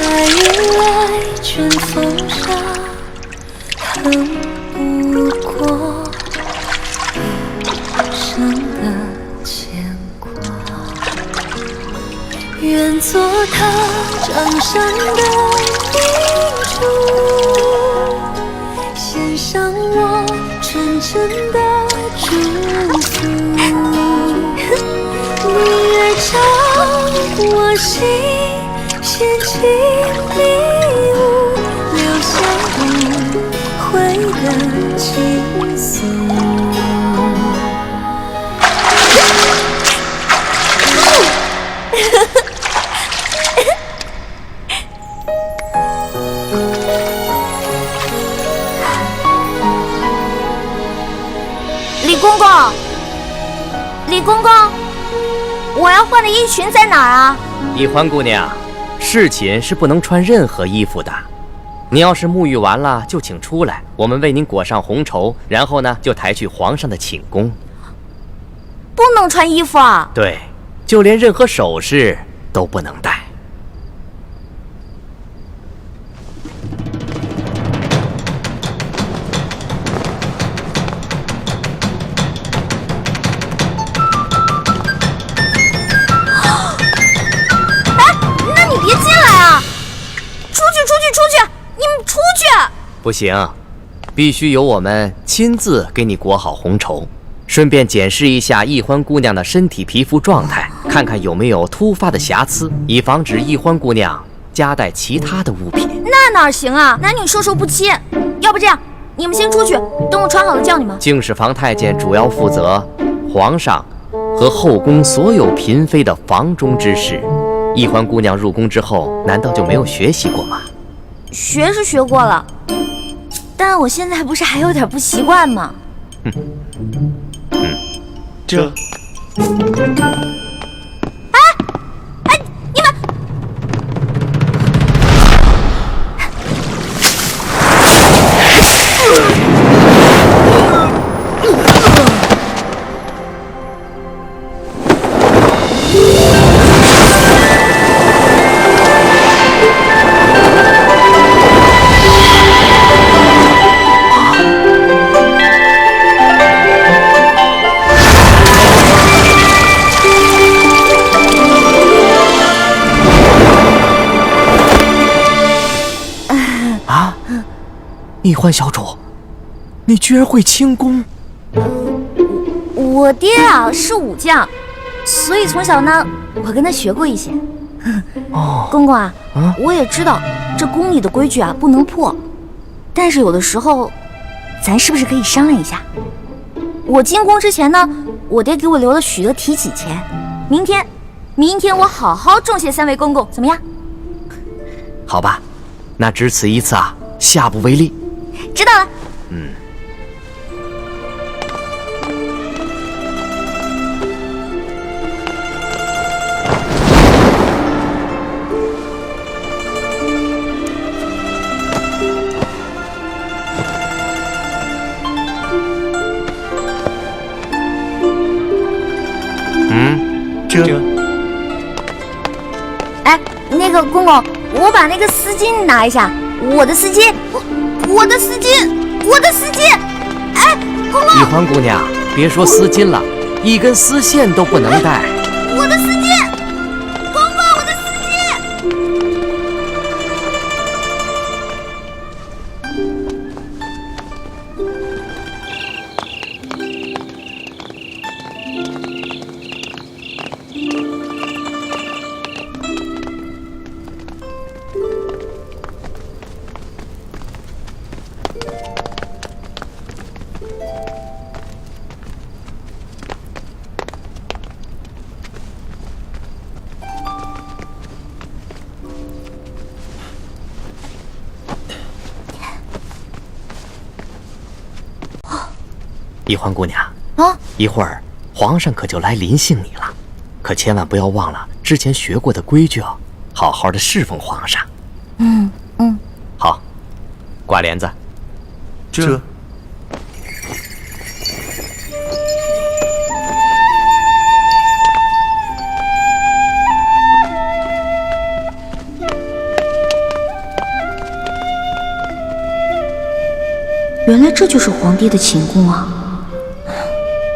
再迎来卷风沙，恨不过一生的牵挂。愿做他掌上的明珠，献上我纯真的祝福。你爱朝我心，献情礼物，留下无悔的情愫。李公公，李公公，我要换的衣裙在哪儿啊？易欢姑娘，侍寝是不能穿任何衣服的。你要是沐浴完了，就请出来，我们为您裹上红绸，然后呢，就抬去皇上的寝宫。不能穿衣服啊？对，就连任何首饰都不能戴。不行，必须由我们亲自给你裹好红绸，顺便检视一下易欢姑娘的身体皮肤状态，看看有没有突发的瑕疵，以防止易欢姑娘夹带其他的物品。那哪行啊，男女授受不亲。要不这样，你们先出去，等我穿好了叫你们。敬事房太监主要负责皇上和后宫所有嫔妃的房中之事。易欢姑娘入宫之后，难道就没有学习过吗？学是学过了，但我现在不是还有点不习惯吗？这。哎，你们！易欢小主，你居然会轻功？我爹啊是武将，所以从小呢，我跟他学过一些。哦，公公啊，我也知道这宫里的规矩啊不能破，但是有的时候，咱是不是可以商量一下？我进宫之前呢，我爹给我留了许多提起钱，明天我好好重谢三位公公，怎么样？好吧，那只此一次啊，下不为例。知道了。这。哎，那个公公，我把那个丝巾拿一下，我的丝巾。我的丝巾！哎，公公！易欢姑娘，别说丝巾了，一根丝线都不能带。我的丝巾，公公，我的丝巾！易欢姑娘啊，一会儿皇上可就来临幸你了，可千万不要忘了之前学过的规矩哦，好好的侍奉皇上。好，挂帘子。这。原来这就是皇帝的寝宫啊！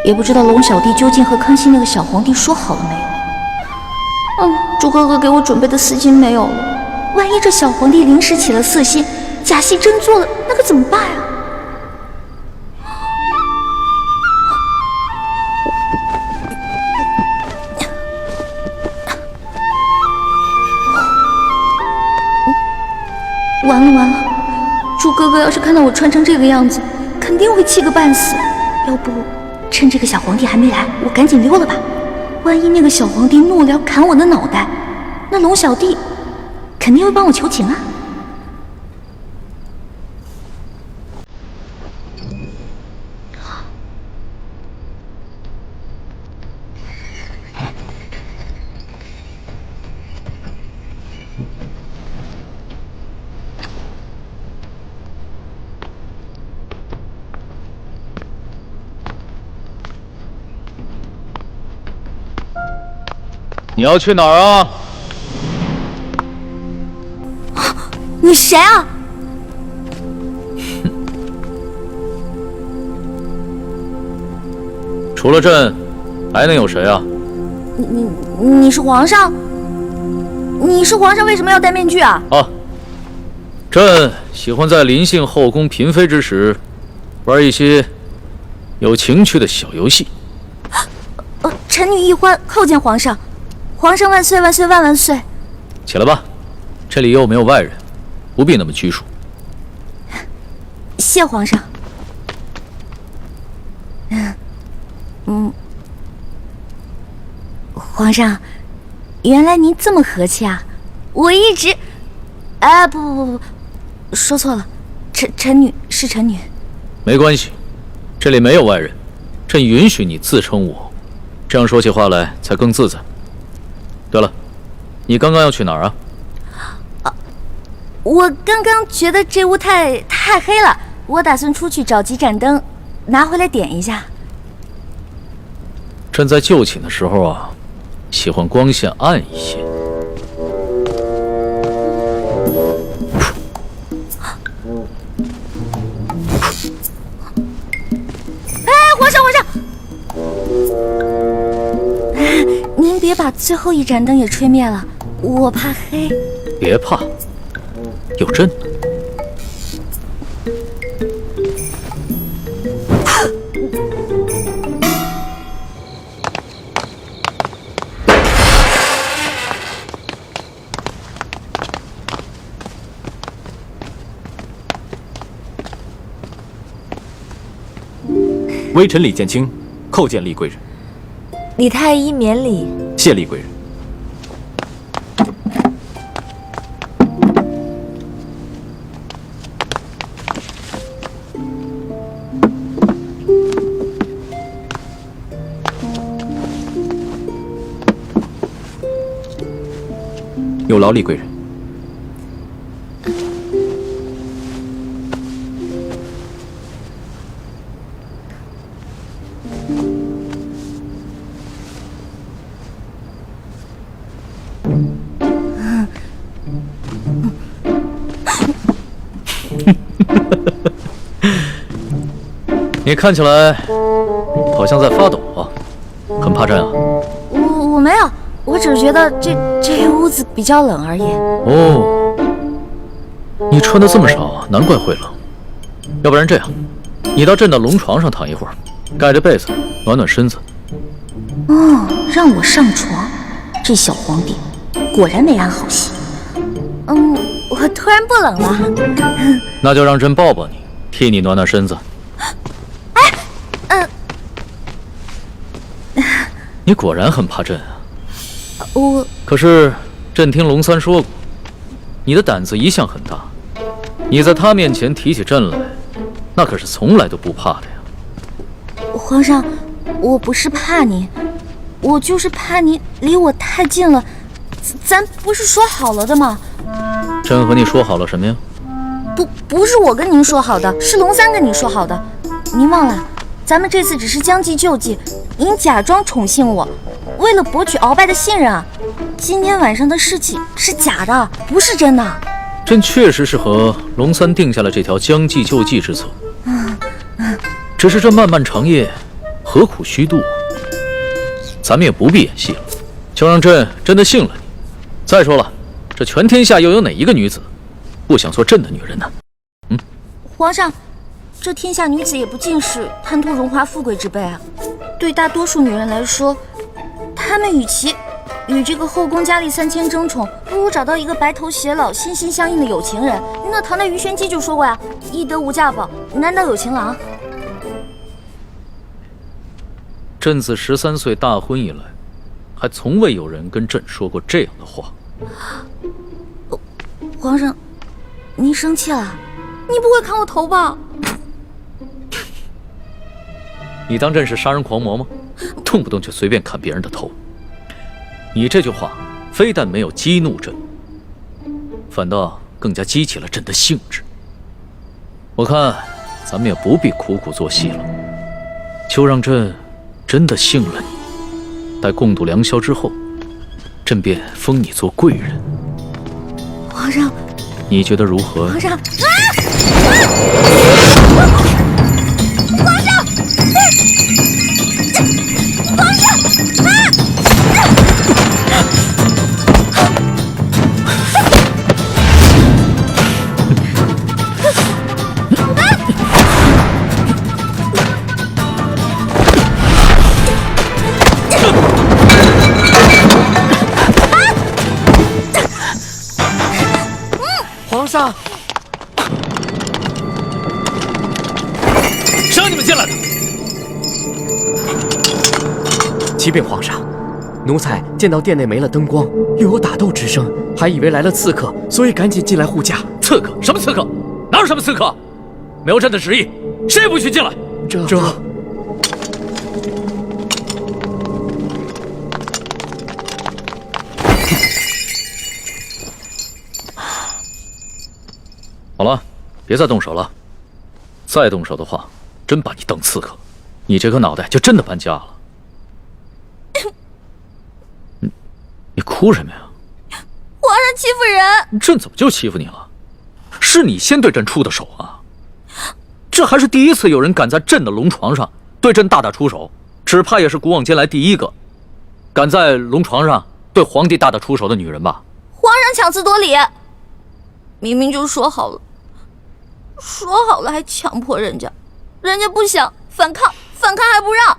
也不知道龙小弟究竟和康熙那个小皇帝说好了没有？猪哥哥给我准备的丝巾没有了，万一这小皇帝临时起了色心，假戏真做了，那可怎么办啊？完了完了，猪哥哥要是看到我穿成这个样子，肯定会气个半死。要不趁这个小皇帝还没来，我赶紧溜了吧。万一那个小皇帝怒了要砍我的脑袋，那龙小弟肯定会帮我求情啊。你要去哪儿啊？你谁啊？除了朕，还能有谁啊？你是皇上？你是皇上，为什么要戴面具啊？朕喜欢在临幸后宫嫔妃之时，玩一些有情趣的小游戏。臣女一欢叩见皇上，皇上万岁万岁万万岁！起来吧，这里又没有外人，不必那么拘束。谢皇上。皇上，原来您这么和气啊！我一直……不，说错了，臣女是臣女。没关系，这里没有外人，朕允许你自称我，这样说起话来才更自在。对了，你刚刚要去哪儿啊？我刚刚觉得这屋太黑了，我打算出去找几盏灯，拿回来点一下。朕在就寝的时候啊，喜欢光线暗一些。皇上，您别把最后一盏灯也吹灭了，我怕黑。别怕，有朕呢。微臣李建清叩见厉贵人。李太医免礼。谢厉贵人。有劳厉贵人。你看起来好像在发抖啊，很怕朕啊？我没有，我只是觉得这屋子比较冷而已。哦，你穿的这么少啊，难怪会冷。要不然这样，你到朕的龙床上躺一会儿，盖着被子暖暖身子。让我上床，这小皇帝果然没安好心。我突然不冷了。那就让朕抱抱你，替你暖暖身子。你果然很怕朕啊！可是朕听龙三说过，你的胆子一向很大，你在他面前提起朕来，那可是从来都不怕的呀。皇上，我不是怕你，我就是怕你离我太近了。咱不是说好了的吗？朕和你说好了什么呀？不是我跟您说好的，是龙三跟你说好的。您忘了，咱们这次只是将计就计，您假装宠幸我，为了博取鳌拜的信任啊。今天晚上的事情是假的，不是真的。朕确实是和龙三定下了这条将计就计之策。只是这漫漫长夜，何苦虚度？咱们也不必演戏了，就让朕真的信了你。再说了，这全天下又有哪一个女子不想做朕的女人呢？皇上，这天下女子也不尽是贪图荣华富贵之辈啊。对大多数女人来说，她们与其与这个后宫佳丽3000争宠，不如找到一个白头偕老、心心相印的有情人。那唐代鱼玄机就说过呀：“易得无价宝，难得有情郎。”朕自13岁大婚以来，还从未有人跟朕说过这样的话。皇上，您生气了？你不会砍我头吧？你当朕是杀人狂魔吗？动不动就随便砍别人的头。你这句话非但没有激怒朕，反倒更加激起了朕的兴致。我看咱们也不必苦苦做戏了，就让朕真的信了你。待共度良宵之后，朕便封你做贵人。皇上，你觉得如何？皇上，皇上，谁让你们进来的？启禀皇上，奴才见到殿内没了灯光，又有打斗之声，还以为来了刺客，所以赶紧进来护驾。刺客？什么刺客？哪有什么刺客？没有朕的旨意，谁也不许进来。这好了，别再动手了。再动手的话，真把你当刺客，你这颗脑袋就真的搬家了。你哭什么呀？皇上欺负人！朕怎么就欺负你了？是你先对朕出的手啊！这还是第一次有人敢在朕的龙床上对朕大打出手，只怕也是古往今来第一个敢在龙床上对皇帝大打出手的女人吧？皇上强词夺理，明明就说好了还强迫人家不想反抗还不让，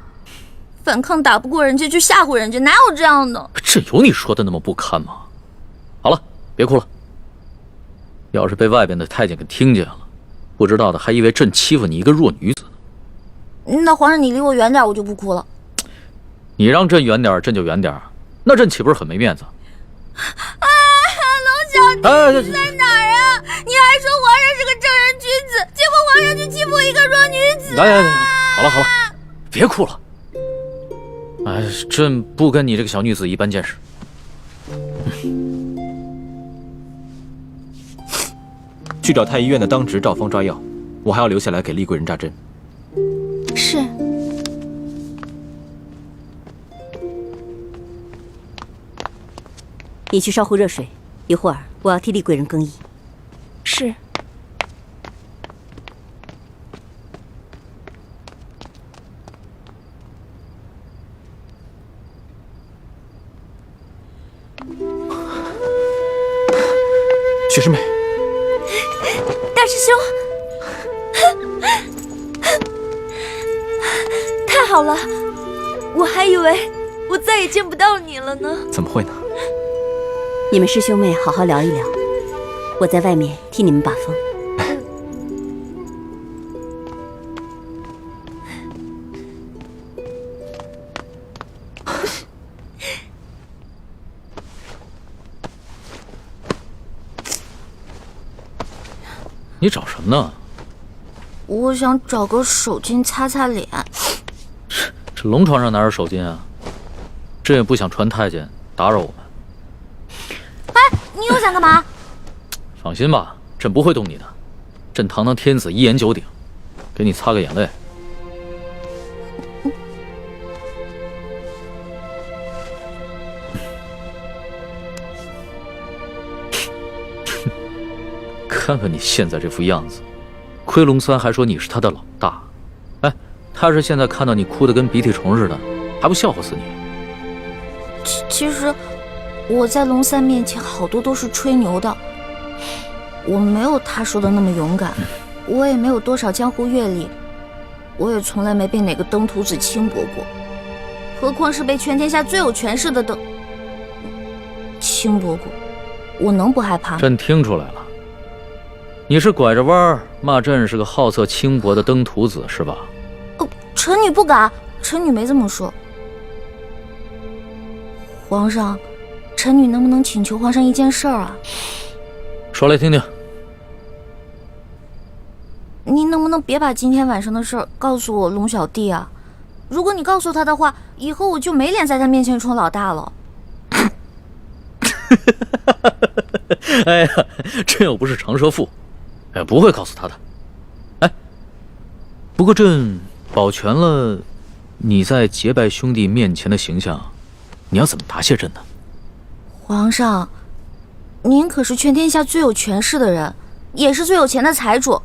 反抗打不过人家就吓唬人家，哪有这样的？这有你说的那么不堪吗？好了，别哭了。要是被外边的太监给听见了，不知道的还以为朕欺负你一个弱女子呢。那皇上你离我远点，我就不哭了。你让朕远点，朕就远点，那朕岂不是很没面子？龙小弟，你在哪儿啊？你还说皇上是个正人君子，结果皇上就欺负一个弱女子。来，好了，别哭了。哎，朕不跟你这个小女子一般见识。去找太医院的当值赵方抓药，我还要留下来给厉贵人扎针。是。你去烧壶热水，一会儿我要替厉贵人更衣。是。雪师妹，大师兄，太好了，我还以为我再也见不到你了呢。怎么会呢？你们师兄妹好好聊一聊，我在外面替你们把风。你找什么呢？我想找个手巾擦擦脸。这龙床上哪有手巾啊？朕也不想传太监打扰我们。哎，你又想干嘛？放心吧，朕不会动你的。朕堂堂天子，一言九鼎，给你擦个眼泪。看看你现在这副样子，亏龙三还说你是他的老大。哎，他是现在看到你哭得跟鼻涕虫似的，还不笑话死你？其实我在龙三面前好多都是吹牛的，我没有他说的那么勇敢，我也没有多少江湖阅历，我也从来没被哪个登徒子轻薄过，何况是被全天下最有权势的轻薄过，我能不害怕吗？朕听出来了，你是拐着弯儿骂朕是个好色轻薄的登徒子是吧？臣女不敢，臣女没这么说。皇上，臣女能不能请求皇上一件事儿啊？说来听听。您能不能别把今天晚上的事儿告诉我龙小弟啊？如果你告诉他的话，以后我就没脸在他面前充老大了。哎呀，朕又不是长舌妇，不会告诉他的。哎，不过朕保全了你在结拜兄弟面前的形象，你要怎么答谢朕呢？皇上，您可是全天下最有权势的人，也是最有钱的财主，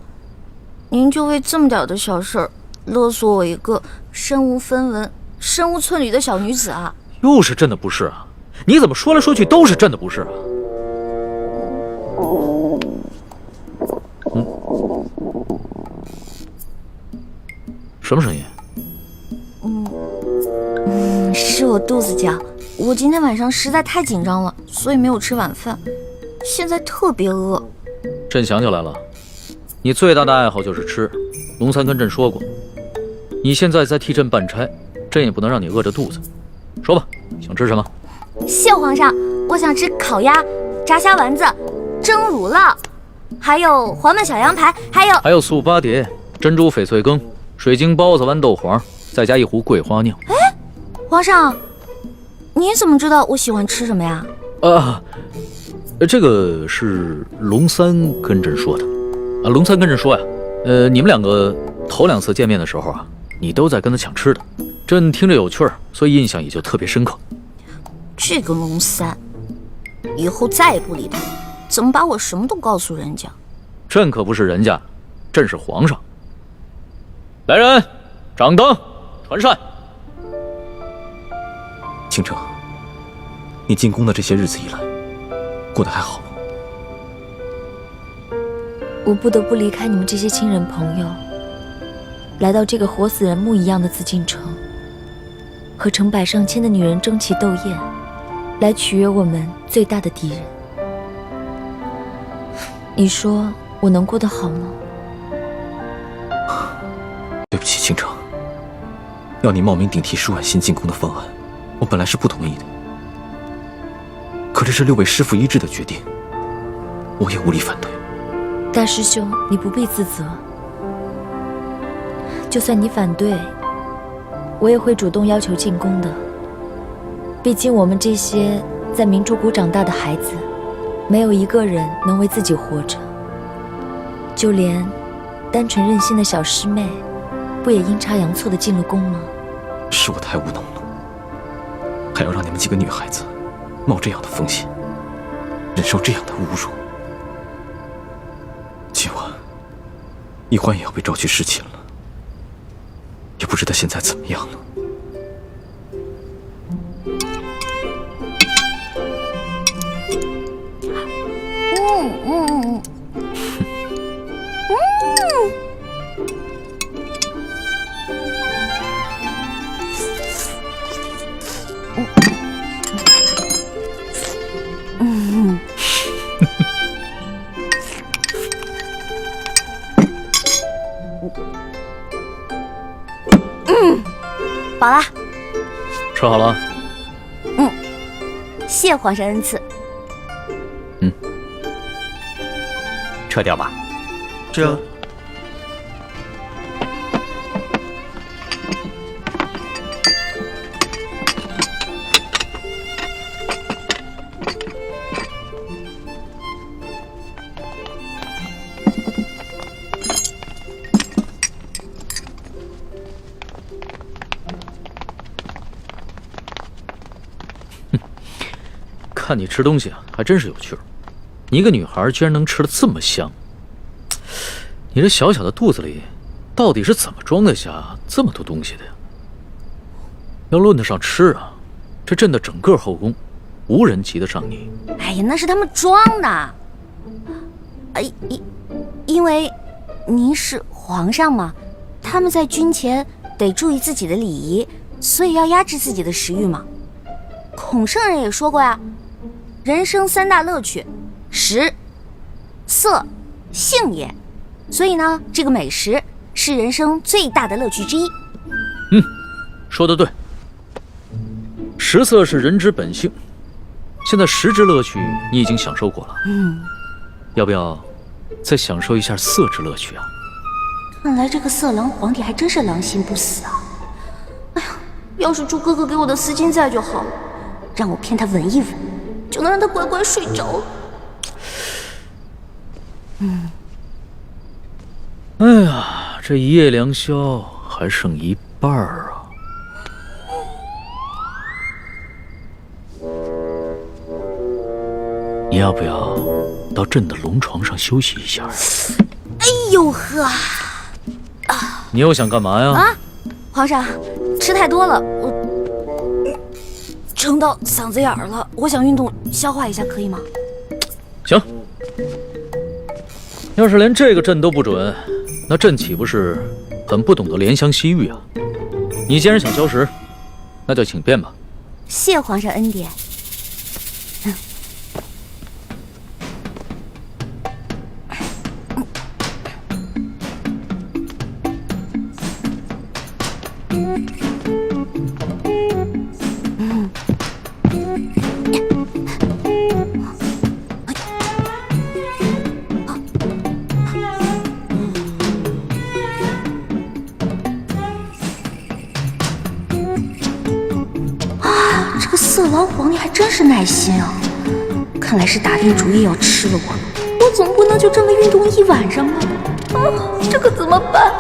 您就为这么点的小事儿勒索我一个身无分文、身无寸缕的小女子啊！又是朕的不是啊！你怎么说来说去都是朕的不是啊？什么声音？是我肚子叫。我今天晚上实在太紧张了，所以没有吃晚饭，现在特别饿。朕想起来了，你最大的爱好就是吃。龙三跟朕说过，你现在在替朕办差，朕也不能让你饿着肚子。说吧，想吃什么？谢皇上，我想吃烤鸭、炸虾丸子、蒸乳酪，还有黄焖小羊排，还有素八碟、珍珠翡翠羹、水晶包子、豌豆黄，再加一壶桂花酿。哎，皇上，你怎么知道我喜欢吃什么呀？这个是龙三跟朕说的。龙三跟朕说呀，你们两个头2次见面的时候啊，你都在跟他抢吃的，朕听着有趣儿，所以印象也就特别深刻。这个龙三，以后再也不理他，怎么把我什么都告诉人家？朕可不是人家，朕是皇上。来人，掌灯，传膳。倾城，你进宫的这些日子以来，过得还好吗？我不得不离开你们这些亲人朋友，来到这个活死人墓一样的紫禁城，和成百上千的女人争奇斗艳，来取悦我们最大的敌人。你说我能过得好吗？对不起，倾城，要你冒名顶替舒婉欣进宫的方案，我本来是不同意的。可这是6位师父一致的决定，我也无力反对。大师兄，你不必自责。就算你反对，我也会主动要求进宫的。毕竟我们这些在明珠谷长大的孩子，没有一个人能为自己活着。就连单纯任性的小师妹，不也阴差阳错地进了宫吗？是我太无能了，还要让你们几个女孩子冒这样的风险，忍受这样的侮辱。今晚，一欢也要被召去侍寝了，也不知道现在怎么样了。饱啦。吃好了？谢皇上恩赐。撤掉吧。这看你吃东西啊，还真是有趣儿。你一个女孩居然能吃得这么香，你这小小的肚子里到底是怎么装得下这么多东西的呀？要论得上吃啊，这朕的整个后宫，无人及得上你。哎呀，那是他们装的。因为您是皇上嘛，他们在军前得注意自己的礼仪，所以要压制自己的食欲嘛。孔圣人也说过呀，人生3大乐趣，食、色、性也。所以呢，这个美食是人生最大的乐趣之一。说得对。食色是人之本性，现在食之乐趣你已经享受过了，要不要再享受一下色之乐趣啊？看来这个色狼皇帝还真是狼心不死啊！哎呀，要是猪哥哥给我的丝巾在就好了，让我骗他闻一闻，就能让他乖乖睡着。哎呀，这一夜良宵还剩一半啊！你要不要到朕的龙床上休息一下？哎呦呵！你又想干嘛呀？皇上，吃太多了，我撑到嗓子眼儿了，我想运动消化一下，可以吗？行。要是连这个朕都不准，那朕岂不是很不懂得怜香惜玉啊？你既然想消食，那就请便吧。谢皇上恩典。这个色狼皇帝还真是耐心啊！看来是打定主意要吃了我总不能就这么运动一晚上吧？这可怎么办？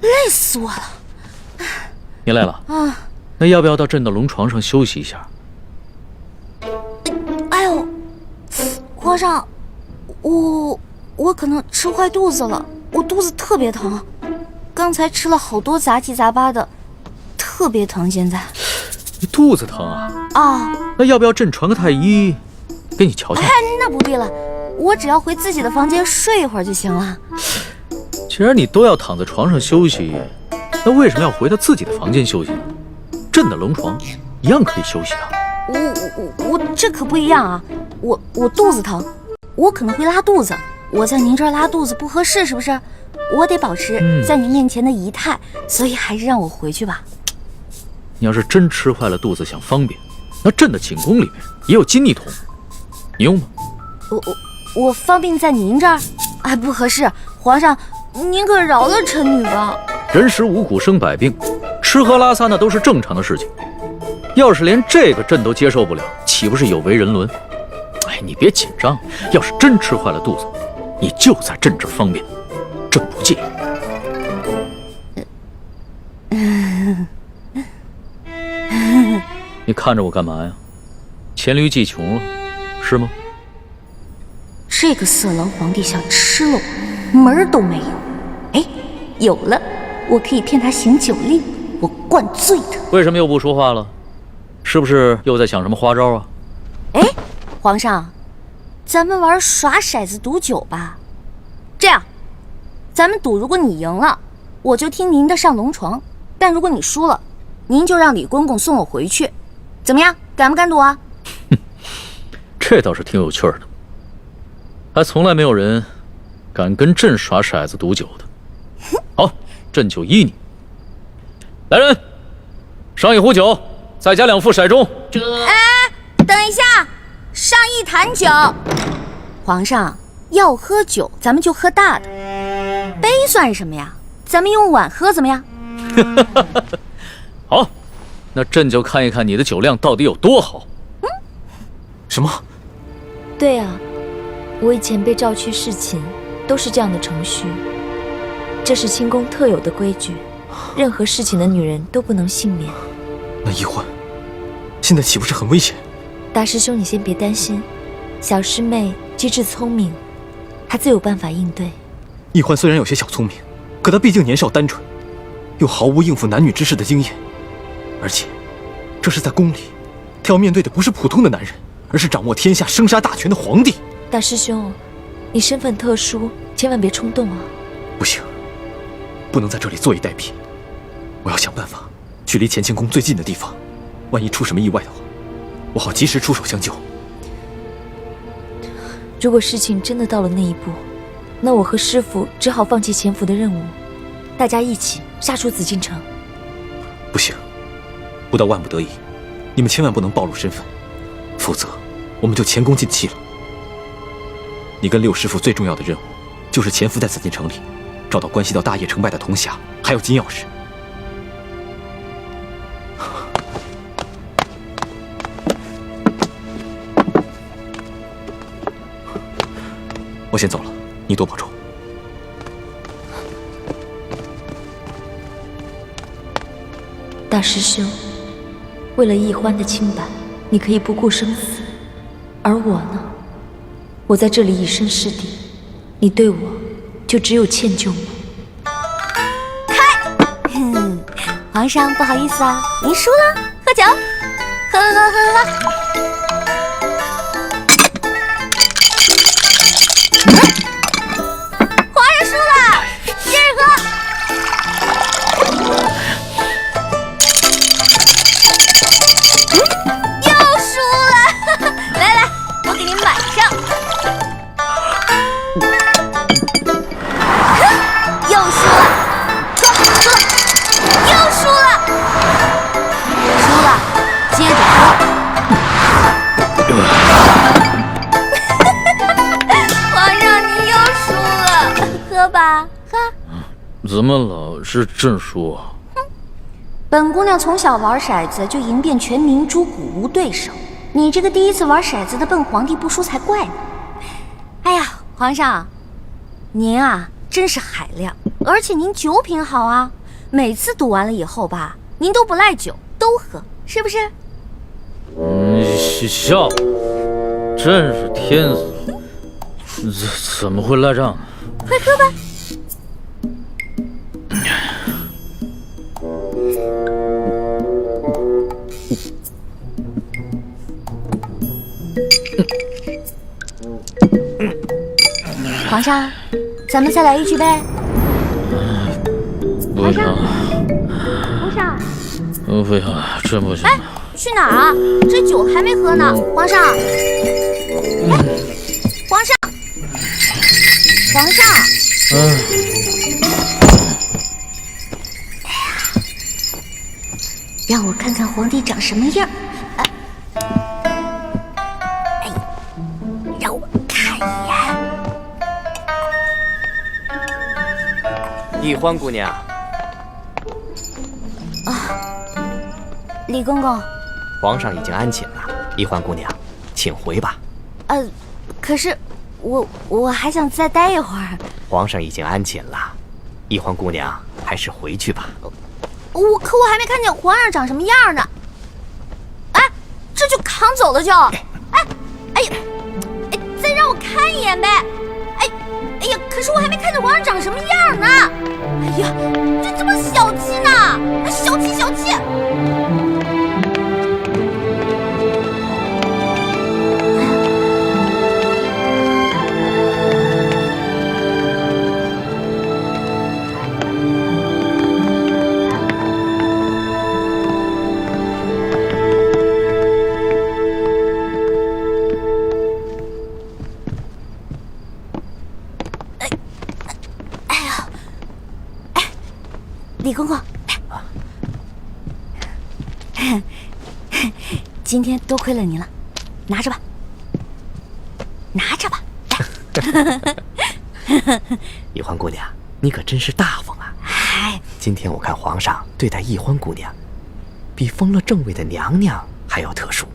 累死我了！你累了那要不要到朕的龙床上休息一下？哎呦，皇上，我可能吃坏肚子了，我肚子特别疼，刚才吃了好多杂七杂八的，特别疼。现在你肚子疼啊？那要不要朕传个太医给你瞧瞧？那不必了，我只要回自己的房间睡一会儿就行了。既然你都要躺在床上休息，那为什么要回到自己的房间休息呢？朕的龙床一样可以休息啊。我这可不一样啊！我肚子疼，我可能会拉肚子。我在您这儿拉肚子不合适，是不是？我得保持在您面前的仪态，所以还是让我回去吧。你要是真吃坏了肚子想方便，那朕的寝宫里面也有金泥桶，你用吗？我方便在您这儿？哎，不合适，皇上，您可饶了臣女吧。人食五谷生百病，吃喝拉撒那都是正常的事情。要是连这个朕都接受不了，岂不是有违人伦？哎，你别紧张，要是真吃坏了肚子，你就在朕这儿方便，朕不介意。你看着我干嘛呀？黔驴技穷了，是吗？这个色狼皇帝想吃了我，门儿都没有。哎，有了，我可以骗他行酒令，我灌醉他。为什么又不说话了？是不是又在想什么花招啊？哎，皇上，咱们玩耍骰子赌酒吧。这样，咱们赌，如果你赢了，我就听您的上龙床；但如果你输了，您就让李公公送我回去。怎么样，敢不敢赌啊？这倒是挺有趣的，还从来没有人敢跟朕耍骰子赌酒的。好，朕就依你。来人，上一壶酒，再加2副骰盅。哎，等一下，上1坛酒。皇上要喝酒，咱们就喝大的，杯算什么呀？咱们用碗喝怎么样？好，那朕就看一看你的酒量到底有多好。什么？对啊，我以前被召去侍寝，都是这样的程序。这是清宫特有的规矩，任何侍寝的女人都不能幸免。那一欢，现在岂不是很危险？大师兄，你先别担心，小师妹机智聪明，她自有办法应对。易欢虽然有些小聪明，可她毕竟年少单纯，又毫无应付男女之事的经验，而且这是在宫里，她要面对的不是普通的男人，而是掌握天下生杀大权的皇帝。大师兄，你身份特殊，千万别冲动啊！不行，不能在这里坐以待毙，我要想办法去离乾清宫最近的地方，万一出什么意外的话，我好及时出手相救。如果事情真的到了那一步，那我和师父只好放弃潜伏的任务，大家一起杀出紫禁城。不行，不到万不得已，你们千万不能暴露身份，否则我们就前功尽弃了。你跟六师父最重要的任务，就是潜伏在紫禁城里，找到关系到大业成败的铜匣，还有金钥匙。我先走了，你多保重。大师兄，为了易欢的清白，你可以不顾生死，而我呢？我在这里以身试敌，你对我就只有歉疚吗？皇上不好意思啊，您输了，喝酒，喝。皇上输了，接着喝。又输了，来，我给您满上。又输了，又输了，接着喝。皇上，您又输了，喝吧，喝。怎么老是朕输啊？本姑娘从小玩骰子就赢遍全明珠谷无对手，你这个第一次玩骰子的笨皇帝不输才怪呢。哎呀，皇上，您啊真是海量，而且您酒品好啊，每次赌完了以后吧，您都不赖酒，都喝，是不是？笑话，真是天死，怎么会赖账？快喝吧。皇上，咱们再来一局呗。不行，皇上，不行，真不行。哎，去哪儿啊？这酒还没喝呢，皇上。皇上，皇上。让我看看皇帝长什么样。让我看一眼。易欢姑娘，李公公，皇上已经安寝了。易欢姑娘，请回吧。可是我还想再待一会儿。皇上已经安寝了，易欢姑娘还是回去吧。可我还没看见皇上长什么样呢。哎，这就扛走了就。哎呀，再让我看一眼呗。哎呀，可是我还没看见皇上长什么样呢。哎呀，这么小气呢，小气。李公公，今天多亏了您了，拿着吧。易欢姑娘，你可真是大方啊！今天我看皇上对待易欢姑娘，比封了正位的娘娘还要特殊。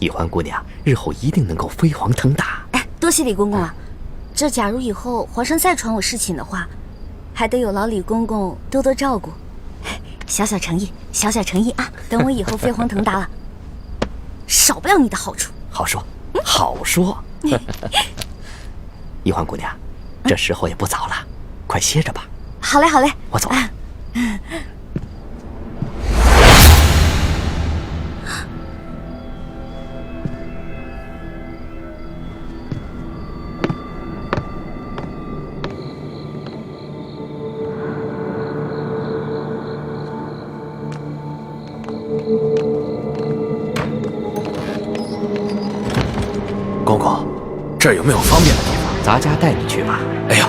易欢姑娘日后一定能够飞黄腾达。多谢李公公了。这假如以后皇上再传我侍寝的话，还得有劳李公公多多照顾。小小诚意啊！等我以后飞黄腾达了，少不了你的好处。好说，好说。一欢姑娘，这时候也不早了，快歇着吧。好嘞，好嘞，我走了。公公，这儿有没有方便的地方？咱家带你去吧。哎呦，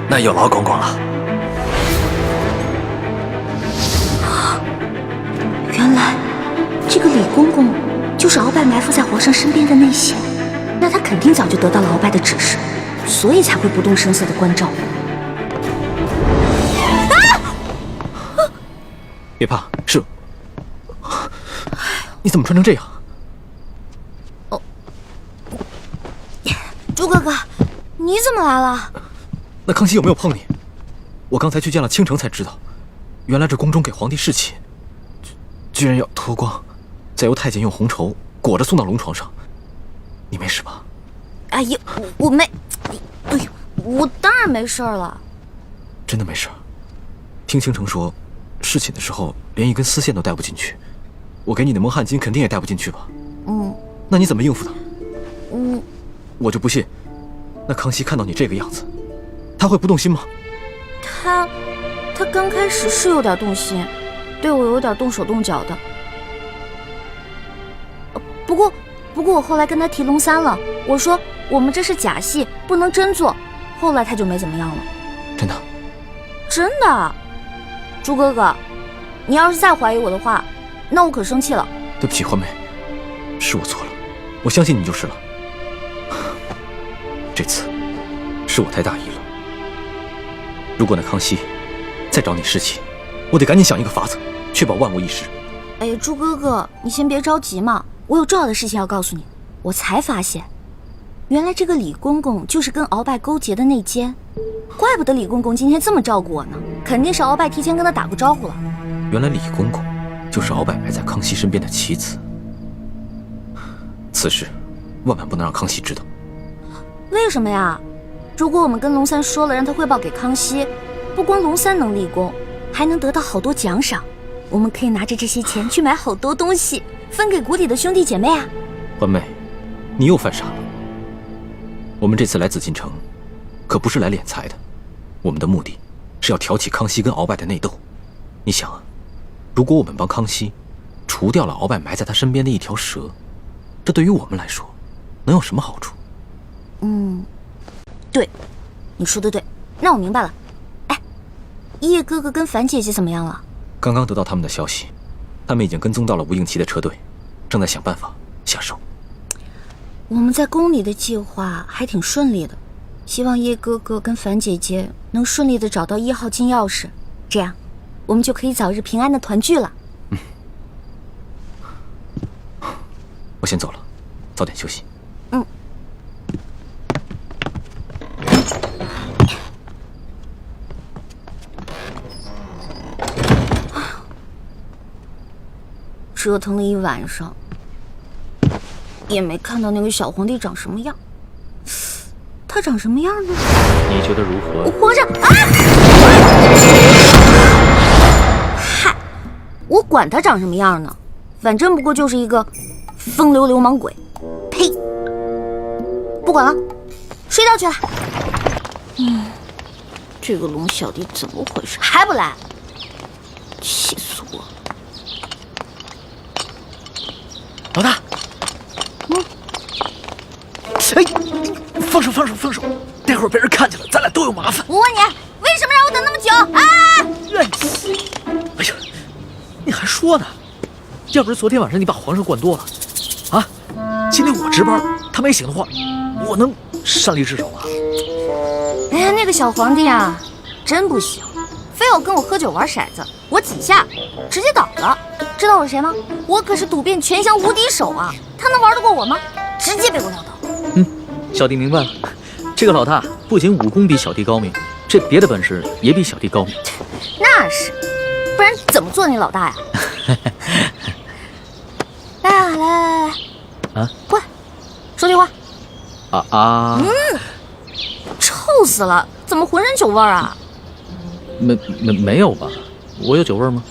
那有劳公公了。原来这个李公公就是鳌拜埋伏在皇上身边的内线，那他肯定早就得到了鳌拜的指示，所以才会不动声色的关照我。别怕，是。你怎么穿成这样？朱哥哥，你怎么来了？那康熙有没有碰你？我刚才去见了倾城才知道，原来这宫中给皇帝侍寝，居然要脱光，再由太监用红绸裹着送到龙床上。你没事吧？哎呀，我没，哎呦，我当然没事了。真的没事？听倾城说，侍寝的时候连一根丝线都带不进去，我给你的蒙汗巾肯定也带不进去吧？那你怎么应付的？我就不信，那康熙看到你这个样子，他会不动心吗？他刚开始是有点动心，对我有点动手动脚的。不过我后来跟他提龙三了，我说我们这是假戏，不能真做。后来他就没怎么样了。真的？真的。朱哥哥，你要是再怀疑我的话，那我可生气了。对不起，欢梅，是我错了，我相信你就是了。这次是我太大意了。如果那康熙再找你侍寝，我得赶紧想一个法子，确保万无一失。哎呀，朱哥哥，你先别着急嘛，我有重要的事情要告诉你。我才发现，原来这个李公公就是跟鳌拜勾结的内奸，怪不得李公公今天这么照顾我呢，肯定是鳌拜提前跟他打过招呼了。原来李公公就是鳌拜埋在康熙身边的棋子，此事万万不能让康熙知道。为什么呀？如果我们跟龙三说了，让他汇报给康熙，不光龙三能立功，还能得到好多奖赏。我们可以拿着这些钱去买好多东西，分给谷里的兄弟姐妹啊。欢妹，你又犯傻了。我们这次来紫禁城，可不是来敛财的，我们的目的是要挑起康熙跟鳌拜的内斗。你想啊，如果我们帮康熙除掉了鳌拜埋在他身边的一条蛇，这对于我们来说能有什么好处？对，你说的对，那我明白了。哎，叶哥哥跟樊姐姐怎么样了？刚刚得到他们的消息，他们已经跟踪到了吴应奇的车队，正在想办法下手。我们在宫里的计划还挺顺利的，希望叶哥哥跟樊姐姐能顺利的找到1号金钥匙，这样我们就可以早日平安的团聚了。我先走了，早点休息。折腾了一晚上，也没看到那个小皇帝长什么样。他长什么样呢？你觉得如何？皇上啊！嗨，我管他长什么样呢，反正不过就是一个风流流氓鬼。呸！不管了，睡觉去了。这个龙小弟怎么回事？还不来？气死我了！老大，哎，放手，待会儿被人看见了，咱俩都有麻烦。我问你，为什么让我等那么久？哎呀，你还说呢？要不是昨天晚上你把皇上管多了，啊，今天我值班，他没醒的话，我能擅离职守吗？哎呀，那个小皇帝啊，真不行，非要跟我喝酒玩骰子，我几下直接倒了。知道我是谁吗？我可是赌遍全乡无敌手啊！他能玩得过我吗？直接被我撂倒。小弟明白了，这个老大不仅武功比小弟高明，这别的本事也比小弟高明。那是，不然怎么做你老大呀？来啊，来，啊，过来，说句话。臭死了！怎么浑身酒味儿啊？没有吧？我有酒味吗？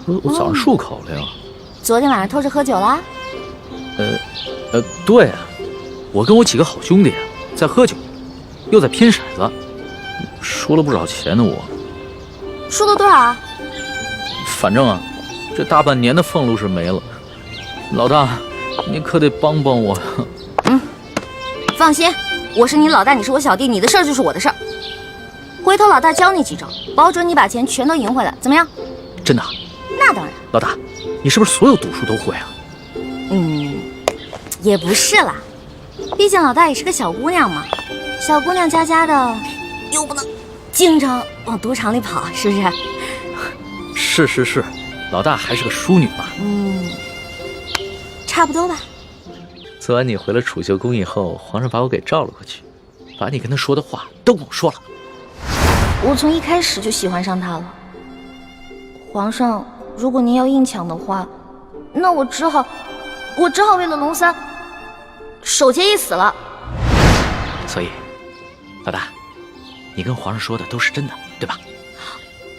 我早上漱口了呀。昨天晚上偷着喝酒啦？对啊，我跟我几个好兄弟在喝酒，又在拼骰子，输了不少钱呢。我输了多少啊？反正啊，这大半年的俸禄是没了。老大，你可得帮帮我。放心，我是你老大，你是我小弟，你的事儿就是我的事儿。回头老大教你几招，保准你把钱全都赢回来，怎么样？真的？那当然。老大，你是不是所有赌术都会啊？也不是啦，毕竟老大也是个小姑娘嘛，小姑娘家家的，又不能经常往赌场里跑，是不是？是，老大还是个淑女嘛。差不多吧。昨晚你回了储秀宫以后，皇上把我给召了过去，把你跟他说的话都跟我说了。我从一开始就喜欢上他了。皇上，如果您要硬抢的话，那我只好为了龙三守节一死了。所以，老大，你跟皇上说的都是真的，对吧？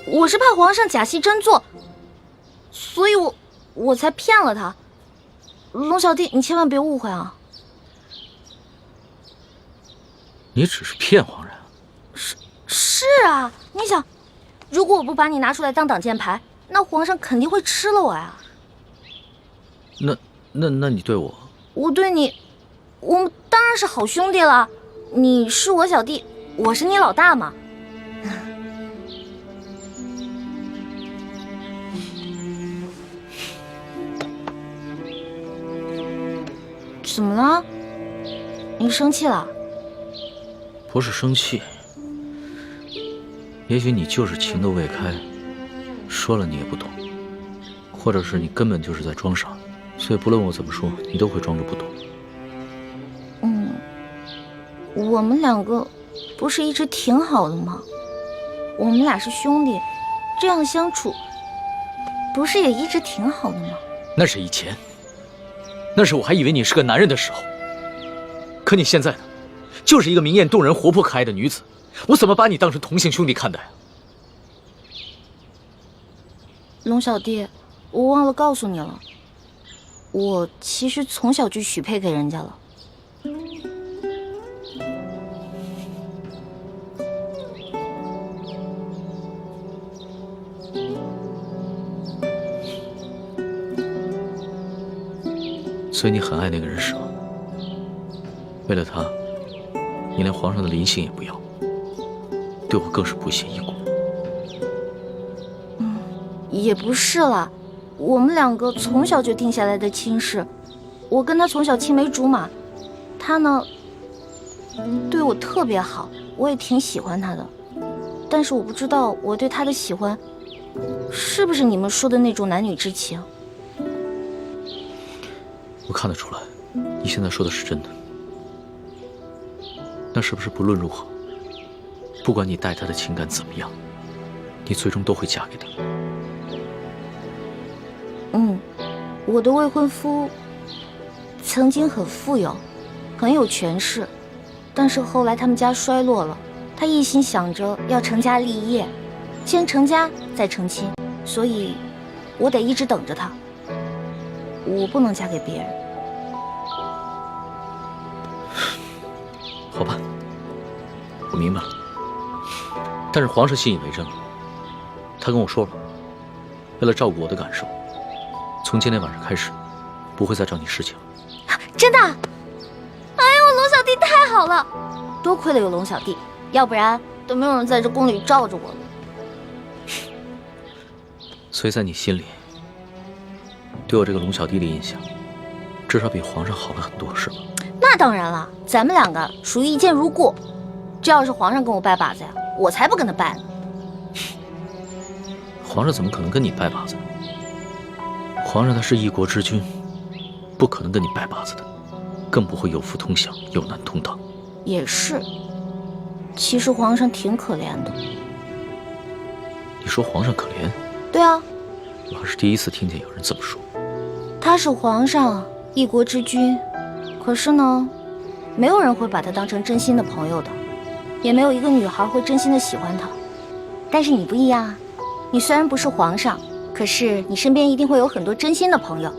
我是怕皇上假戏真做，所以我才骗了他。龙小弟，你千万别误会啊！你只是骗皇上？是啊，你想，如果我不把你拿出来当挡箭牌，那皇上肯定会吃了我呀。那你对我？我对你，我们当然是好兄弟了。你是我小弟，我是你老大嘛。怎么了？你生气了？不是生气，也许你就是情窦未开，说了你也不懂，或者是你根本就是在装傻，所以不论我怎么说，你都会装着不懂。我们两个不是一直挺好的吗？我们俩是兄弟，这样相处不是也一直挺好的吗？那是以前，那是我还以为你是个男人的时候。可你现在呢，就是一个明艳动人、活泼可爱的女子，我怎么把你当成同性兄弟看待啊？龙小弟，我忘了告诉你了，我其实从小就许配给人家了。所以你很爱那个人是吗？为了他，你连皇上的临幸也不要，对我更是不屑一顾。也不是啦，我们两个从小就定下来的亲事，我跟他从小青梅竹马，他呢对我特别好，我也挺喜欢他的，但是我不知道我对他的喜欢是不是你们说的那种男女之情。我看得出来，你现在说的是真的。那是不是不论如何，不管你待他的情感怎么样，你最终都会嫁给他？我的未婚夫曾经很富有，很有权势，但是后来他们家衰落了，他一心想着要成家立业，先成家再成亲，所以我得一直等着他，我不能嫁给别人。好吧，我明白了。但是皇上信以为真了，他跟我说了，为了照顾我的感受，从今天晚上开始，不会再找你侍寝了。真的？哎呦，龙小弟太好了，多亏了有龙小弟，要不然都没有人在这宫里罩着我了。所以在你心里，对我这个龙小弟的印象，至少比皇上好了很多，是吧？那当然了，咱们两个属于一见如故。这要是皇上跟我拜把子呀，我才不跟他拜呢。皇上怎么可能跟你拜把子呢？皇上他是一国之君，不可能跟你拜把子的，更不会有福同享，有难同当。也是，其实皇上挺可怜的。你说皇上可怜？对啊，我还是第一次听见有人这么说。他是皇上，一国之君，可是呢，没有人会把他当成真心的朋友的，也没有一个女孩会真心的喜欢他。但是你不一样啊，你虽然不是皇上，可是你身边一定会有很多真心的朋友，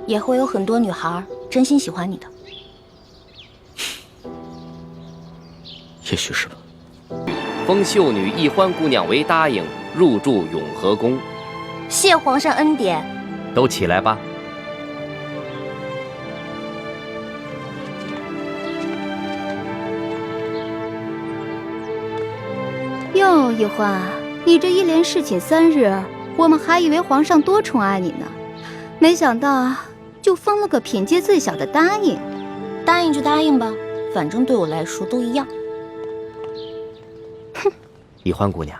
也会有很多女孩真心喜欢你的。也许是吧。封秀女易欢姑娘为答应，入住永和宫。谢皇上恩典。都起来吧。哟，易欢，你这一连侍寝3日，我们还以为皇上多宠爱你呢，没想到就封了个品阶最小的答应。答应就答应吧，反正对我来说都一样。哼，易欢姑娘，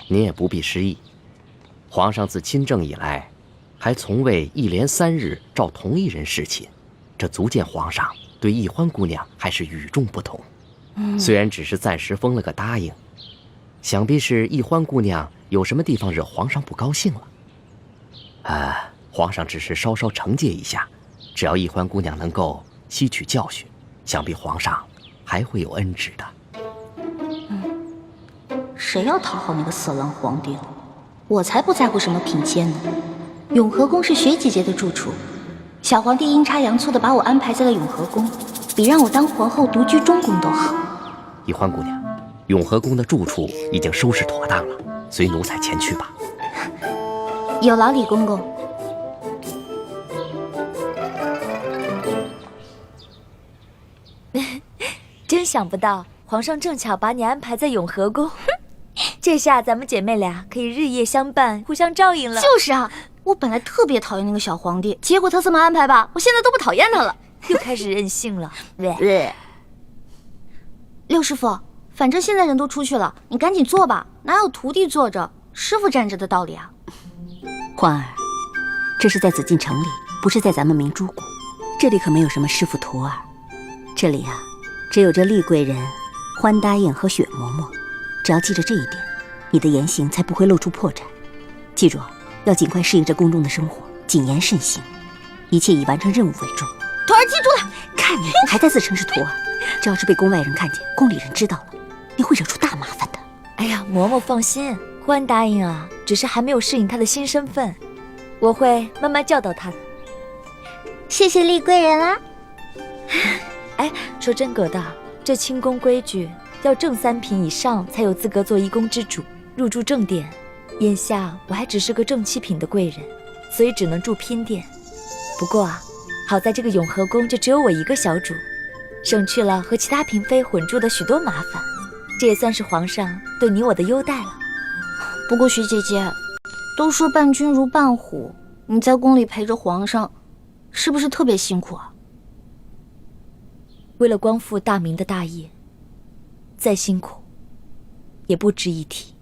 您也不必失意。皇上自亲政以来，还从未一连3日召同一人侍寝，这足见皇上对易欢姑娘还是与众不同。虽然只是暂时封了个答应，想必是易欢姑娘有什么地方惹皇上不高兴了。皇上只是稍稍惩戒一下，只要易欢姑娘能够吸取教训，想必皇上还会有恩旨的。谁要讨好那个色狼皇帝了？我才不在乎什么品阶呢。永和宫是雪姐姐的住处，小皇帝阴差阳错的把我安排在了永和宫，比让我当皇后独居中宫都好。易欢姑娘，永和宫的住处已经收拾妥当了，随奴才前去吧。有劳李公公。真想不到，皇上正巧把你安排在永和宫，这下咱们姐妹俩可以日夜相伴，互相照应了。就是啊，我本来特别讨厌那个小皇帝，结果他这么安排吧，我现在都不讨厌他了。又开始任性了。六师傅，反正现在人都出去了，你赶紧做吧，哪有徒弟坐着，师傅站着的道理啊？欢儿，这是在紫禁城里，不是在咱们明珠谷，这里可没有什么师傅徒儿，这里啊，只有这厉贵人、欢答应和雪嬷嬷。只要记着这一点，你的言行才不会露出破绽。记住，要尽快适应这宫中的生活，谨言慎行，一切以完成任务为重。徒儿记住了。看你还在自称是徒儿，这要是被宫外人看见，宫里人知道了，你会惹出大麻烦的。哎呀，嬷嬷放心，欢答应啊，只是还没有适应她的新身份，我会慢慢教导她的。谢谢厉贵人啊。哎，说真格的，这清宫规矩要正3品以上才有资格做一宫之主，入住正殿。眼下我还只是个正7品的贵人，所以只能住嫔殿。不过啊，好在这个永和宫就只有我一个小主，省去了和其他嫔妃混住的许多麻烦，这也算是皇上对你我的优待了。不过徐姐姐，都说伴君如伴虎，你在宫里陪着皇上，是不是特别辛苦啊？为了光复大明的大业，再辛苦也不值一提。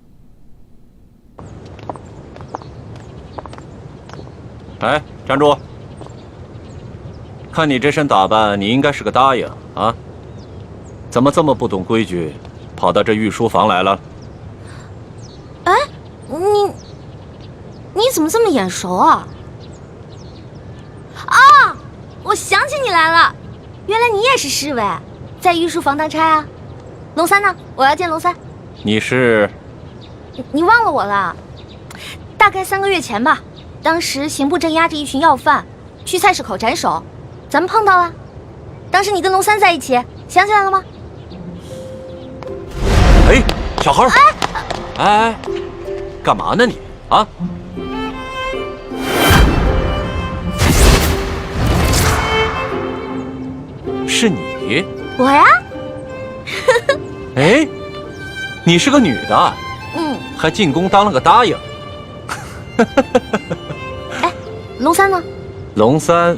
哎，站住！看你这身打扮，你应该是个答应啊，怎么这么不懂规矩，跑到这御书房来了？哎，你怎么这么眼熟啊？啊，我想起你来了，原来你也是侍卫，在御书房当差啊。龙三呢？我要见龙三。你是？你忘了我了？大概3个月前吧，当时刑部正押着一群要犯，去菜市口斩首，咱们碰到了。当时你跟龙三在一起，想起来了吗？哎，小孩儿！哎，干嘛呢你啊？是你？我呀？哎，你是个女的，还进宫当了个答应。哎，龙三呢？龙三？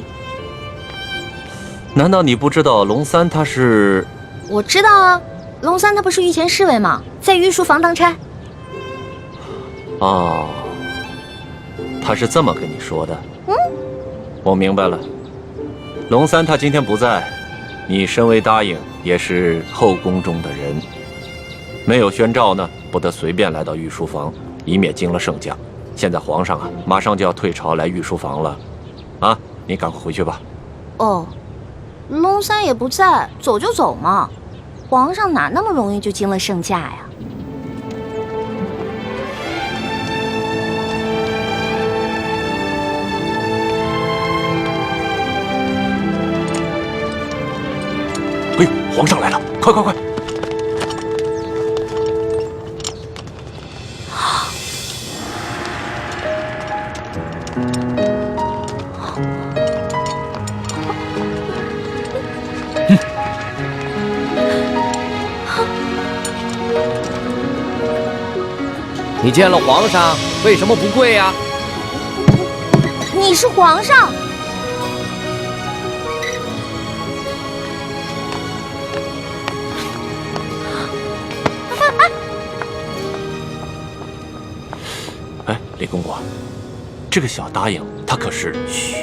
难道你不知道龙三他是？我知道啊，龙三他不是御前侍卫吗？在御书房当差。哦，他是这么跟你说的。我明白了。龙三他今天不在，你身为答应，也是后宫中的人，没有宣召呢，不得随便来到御书房，以免惊了圣驾。现在皇上啊，马上就要退朝来御书房了，啊，你赶快回去吧。哦，龙三也不在，走就走嘛。皇上哪那么容易就惊了圣驾呀？哎呦，皇上来了！快快快！你见了皇上，为什么不跪呀？你是皇上？哎，李公公，这个小答应他可是……嘘，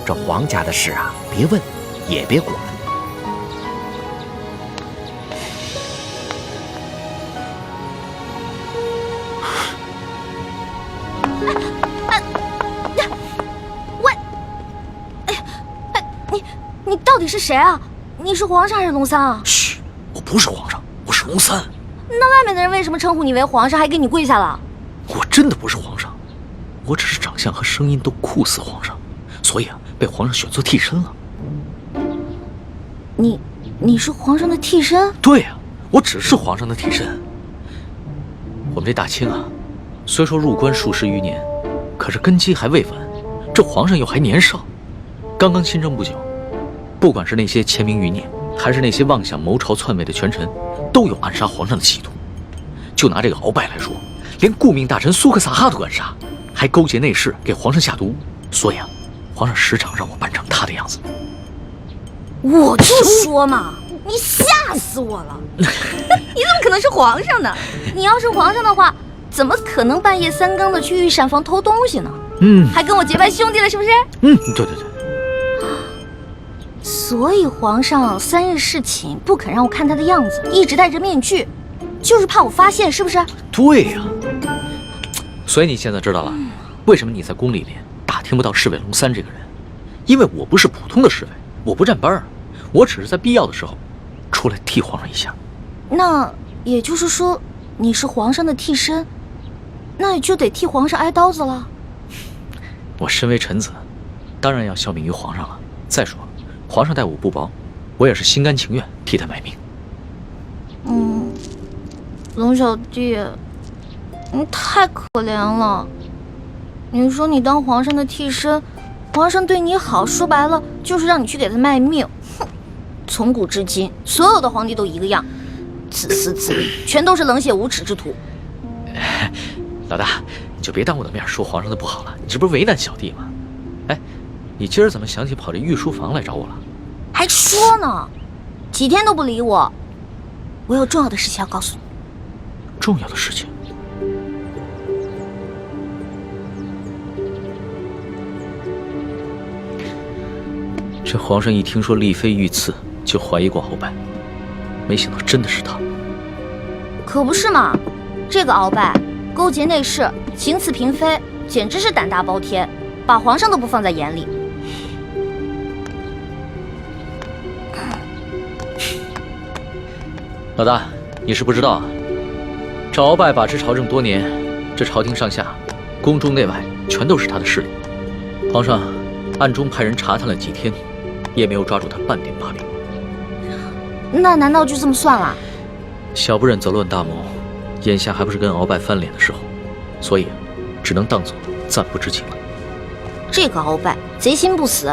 这皇家的事啊，别问，也别管。你到底是谁啊？你是皇上还是龙三啊？嘘，我不是皇上，我是龙三。那外面的人为什么称呼你为皇上，还给你跪下了？我真的不是皇上，我只是长相和声音都酷似皇上，所以啊，被皇上选做替身了。你是皇上的替身？对呀，我只是皇上的替身。我们这大清啊，虽说入关数十余年，可是根基还未稳，这皇上又还年少，刚刚亲政不久。不管是那些潜明余孽，还是那些妄想谋朝篡位的权臣，都有暗杀皇上的企图。就拿这个鳌拜来说，连顾命大臣苏克萨哈都敢杀，还勾结内侍给皇上下毒。所以啊，皇上时常让我扮成他的样子。我就说嘛，你吓死我了！你怎么可能是皇上呢？你要是皇上的话，怎么可能半夜三更的去御膳房偷东西呢？还跟我结拜兄弟了，是不是？对对对。所以皇上3日侍寝不肯让我看他的样子，一直戴着面具，就是怕我发现，是不是？对呀。所以你现在知道了，为什么你在宫里面打听不到侍卫龙三这个人？因为我不是普通的侍卫，我不站班儿，我只是在必要的时候出来替皇上一下。那也就是说，你是皇上的替身，那也就得替皇上挨刀子了。我身为臣子，当然要效命于皇上了。再说，皇上待我不薄，我也是心甘情愿替他卖命。龙小弟，你太可怜了。你说你当皇上的替身，皇上对你好，说白了就是让你去给他卖命。哼，从古至今，所有的皇帝都一个样，自私自利，全都是冷血无耻之徒。老大，你就别当我的面说皇上的不好了，你这不是为难小弟吗？哎，你今儿怎么想起跑这御书房来找我了？还说呢，几天都不理我。我有重要的事情要告诉你。重要的事情？这皇上一听说丽妃遇刺，就怀疑过鳌拜，没想到真的是他。可不是嘛，这个鳌拜勾结内侍，行刺嫔妃，简直是胆大包天，把皇上都不放在眼里。老大，你是不知道啊，这鳌拜把持朝政多年，这朝廷上下、宫中内外全都是他的势力。皇上暗中派人查探了几天，也没有抓住他半点把柄。那难道就这么算了？小不忍则乱大谋，眼下还不是跟鳌拜翻脸的时候，所以只能当作暂不知情了。这个鳌拜贼心不死，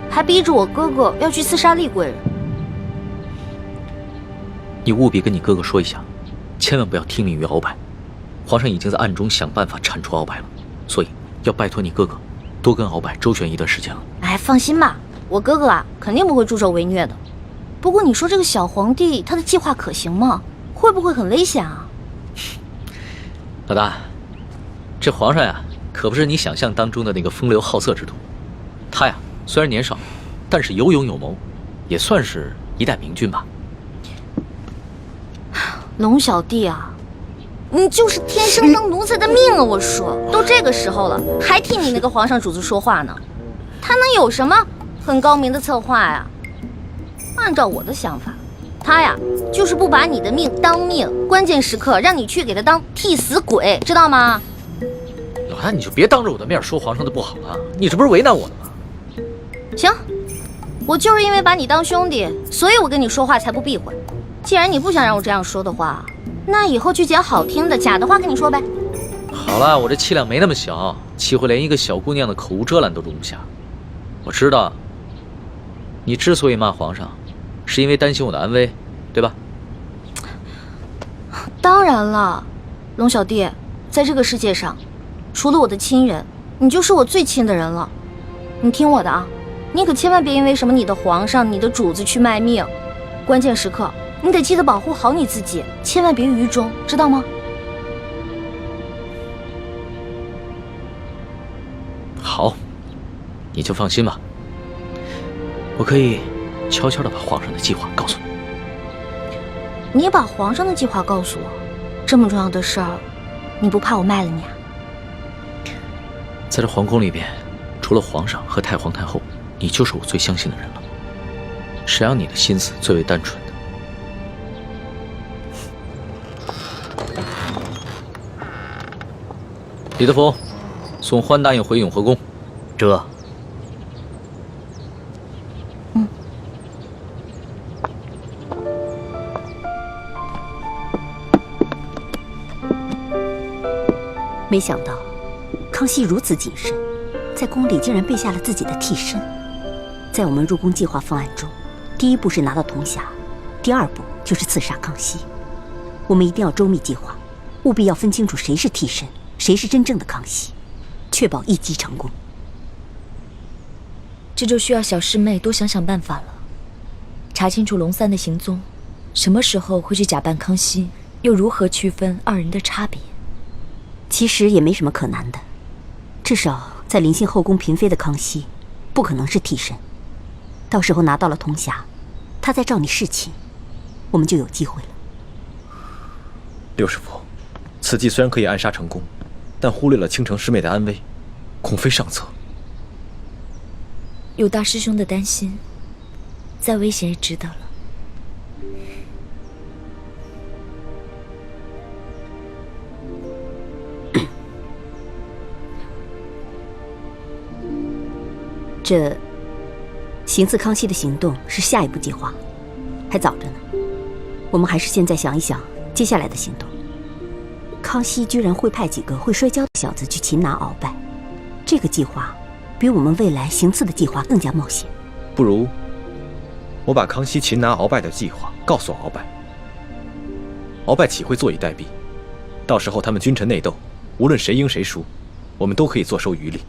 还逼着我哥哥要去刺杀厉贵人。你务必跟你哥哥说一下，千万不要听命于鳌拜。皇上已经在暗中想办法铲除鳌拜了，所以要拜托你哥哥多跟鳌拜周旋一段时间了。哎，放心吧，我哥哥啊肯定不会助纣为虐的。不过你说这个小皇帝他的计划可行吗？会不会很危险啊？老大，这皇上呀，可不是你想象当中的那个风流好色之徒。他呀，虽然年少，但是有勇有谋，也算是一代明君吧。龙小弟啊，你就是天生当奴才的命啊！我说，都这个时候了，还替你那个皇上主子说话呢，他能有什么很高明的策划呀？按照我的想法，他呀就是不把你的命当命，关键时刻让你去给他当替死鬼，知道吗？老大，你就别当着我的面说皇上的不好了，你这不是为难我了吗？行，我就是因为把你当兄弟，所以我跟你说话才不避讳。既然你不想让我这样说的话，那以后去捡好听的，假的话跟你说呗。好了，我这气量没那么小，气会连一个小姑娘的口无遮拦都容不下。我知道，你之所以骂皇上，是因为担心我的安危，对吧？当然了，龙小弟，在这个世界上，除了我的亲人，你就是我最亲的人了。你听我的啊，你可千万别因为什么你的皇上、你的主子去卖命，关键时刻你得记得保护好你自己，千万别于衷，知道吗？好，你就放心吧，我可以悄悄地把皇上的计划告诉你。你把皇上的计划告诉我，这么重要的事儿，你不怕我卖了你啊？在这皇宫里边，除了皇上和太皇太后，你就是我最相信的人了。谁让你的心思最为单纯的？李德福，送欢答应回永和宫。这。没想到，康熙如此谨慎，在宫里竟然备下了自己的替身。在我们入宫计划方案中，第一步是拿到铜匣，第二步就是刺杀康熙。我们一定要周密计划，务必要分清楚谁是替身，谁是真正的康熙，确保一击成功。这就需要小师妹多想想办法了，查清楚龙三的行踪，什么时候会去假扮康熙，又如何区分二人的差别？其实也没什么可难的，至少在临幸后宫嫔妃的康熙，不可能是替身。到时候拿到了铜匣，他再召你侍寝，我们就有机会了。六师傅，此计虽然可以暗杀成功，但忽略了倾城师妹的安危，恐非上策。有大师兄的担心，再危险也值得了。这行刺康熙的行动是下一步计划，还早着呢。我们还是现在想一想接下来的行动。康熙居然会派几个会摔跤的小子去擒拿鳌拜，这个计划比我们未来行刺的计划更加冒险。不如我把康熙擒拿鳌拜的计划告诉鳌拜，鳌拜岂会坐以待毙？到时候他们君臣内斗，无论谁赢谁输，我们都可以坐收渔利。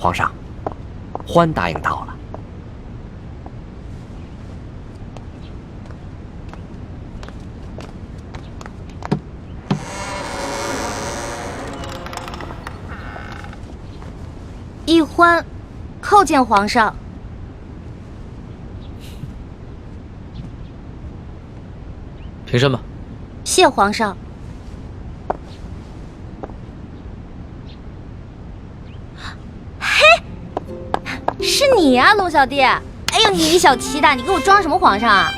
皇上，欢答应到了。一欢，叩见皇上。平身吧。谢皇上。是你呀，龙小弟！哎呦，你小气的，你给我装什么皇上啊？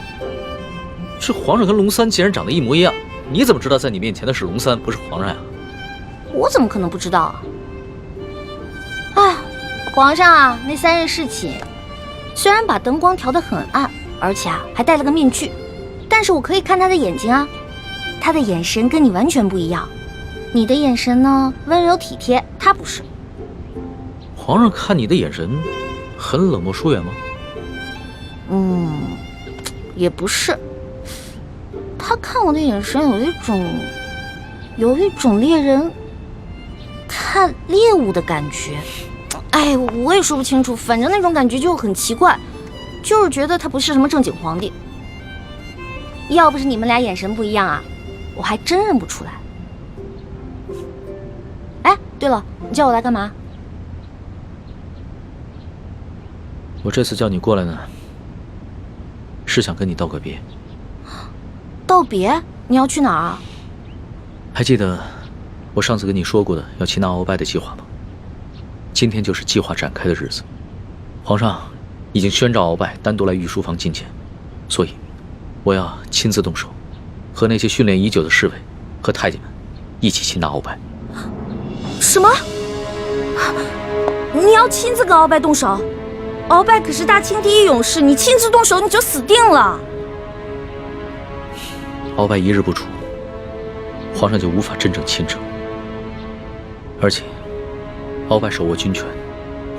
这皇上跟龙三竟然长得一模一样，你怎么知道在你面前的是龙三，不是皇上呀？我怎么可能不知道啊？哎，皇上啊，那3日侍寝，虽然把灯光调得很暗，而且还戴了个面具，但是我可以看他的眼睛啊，他的眼神跟你完全不一样。你的眼神呢，温柔体贴，他不是。皇上看你的眼神很冷漠疏远吗？也不是。他看我的眼神有一种猎人看猎物的感觉。哎，我也说不清楚，反正那种感觉就很奇怪，就是觉得他不是什么正经皇帝。要不是你们俩眼神不一样啊，我还真认不出来。哎，对了，你叫我来干嘛？我这次叫你过来呢，是想跟你道个别。道别？你要去哪儿啊？还记得我上次跟你说过的要擒拿鳌拜的计划吗？今天就是计划展开的日子。皇上已经宣召鳌拜单独来御书房觐见，所以我要亲自动手，和那些训练已久的侍卫和太监们一起擒拿鳌拜。什么？你要亲自跟鳌拜动手？鳌拜可是大清第一勇士，你亲自动手你就死定了。鳌拜一日不出，皇上就无法真正亲政。而且，鳌拜手握军权，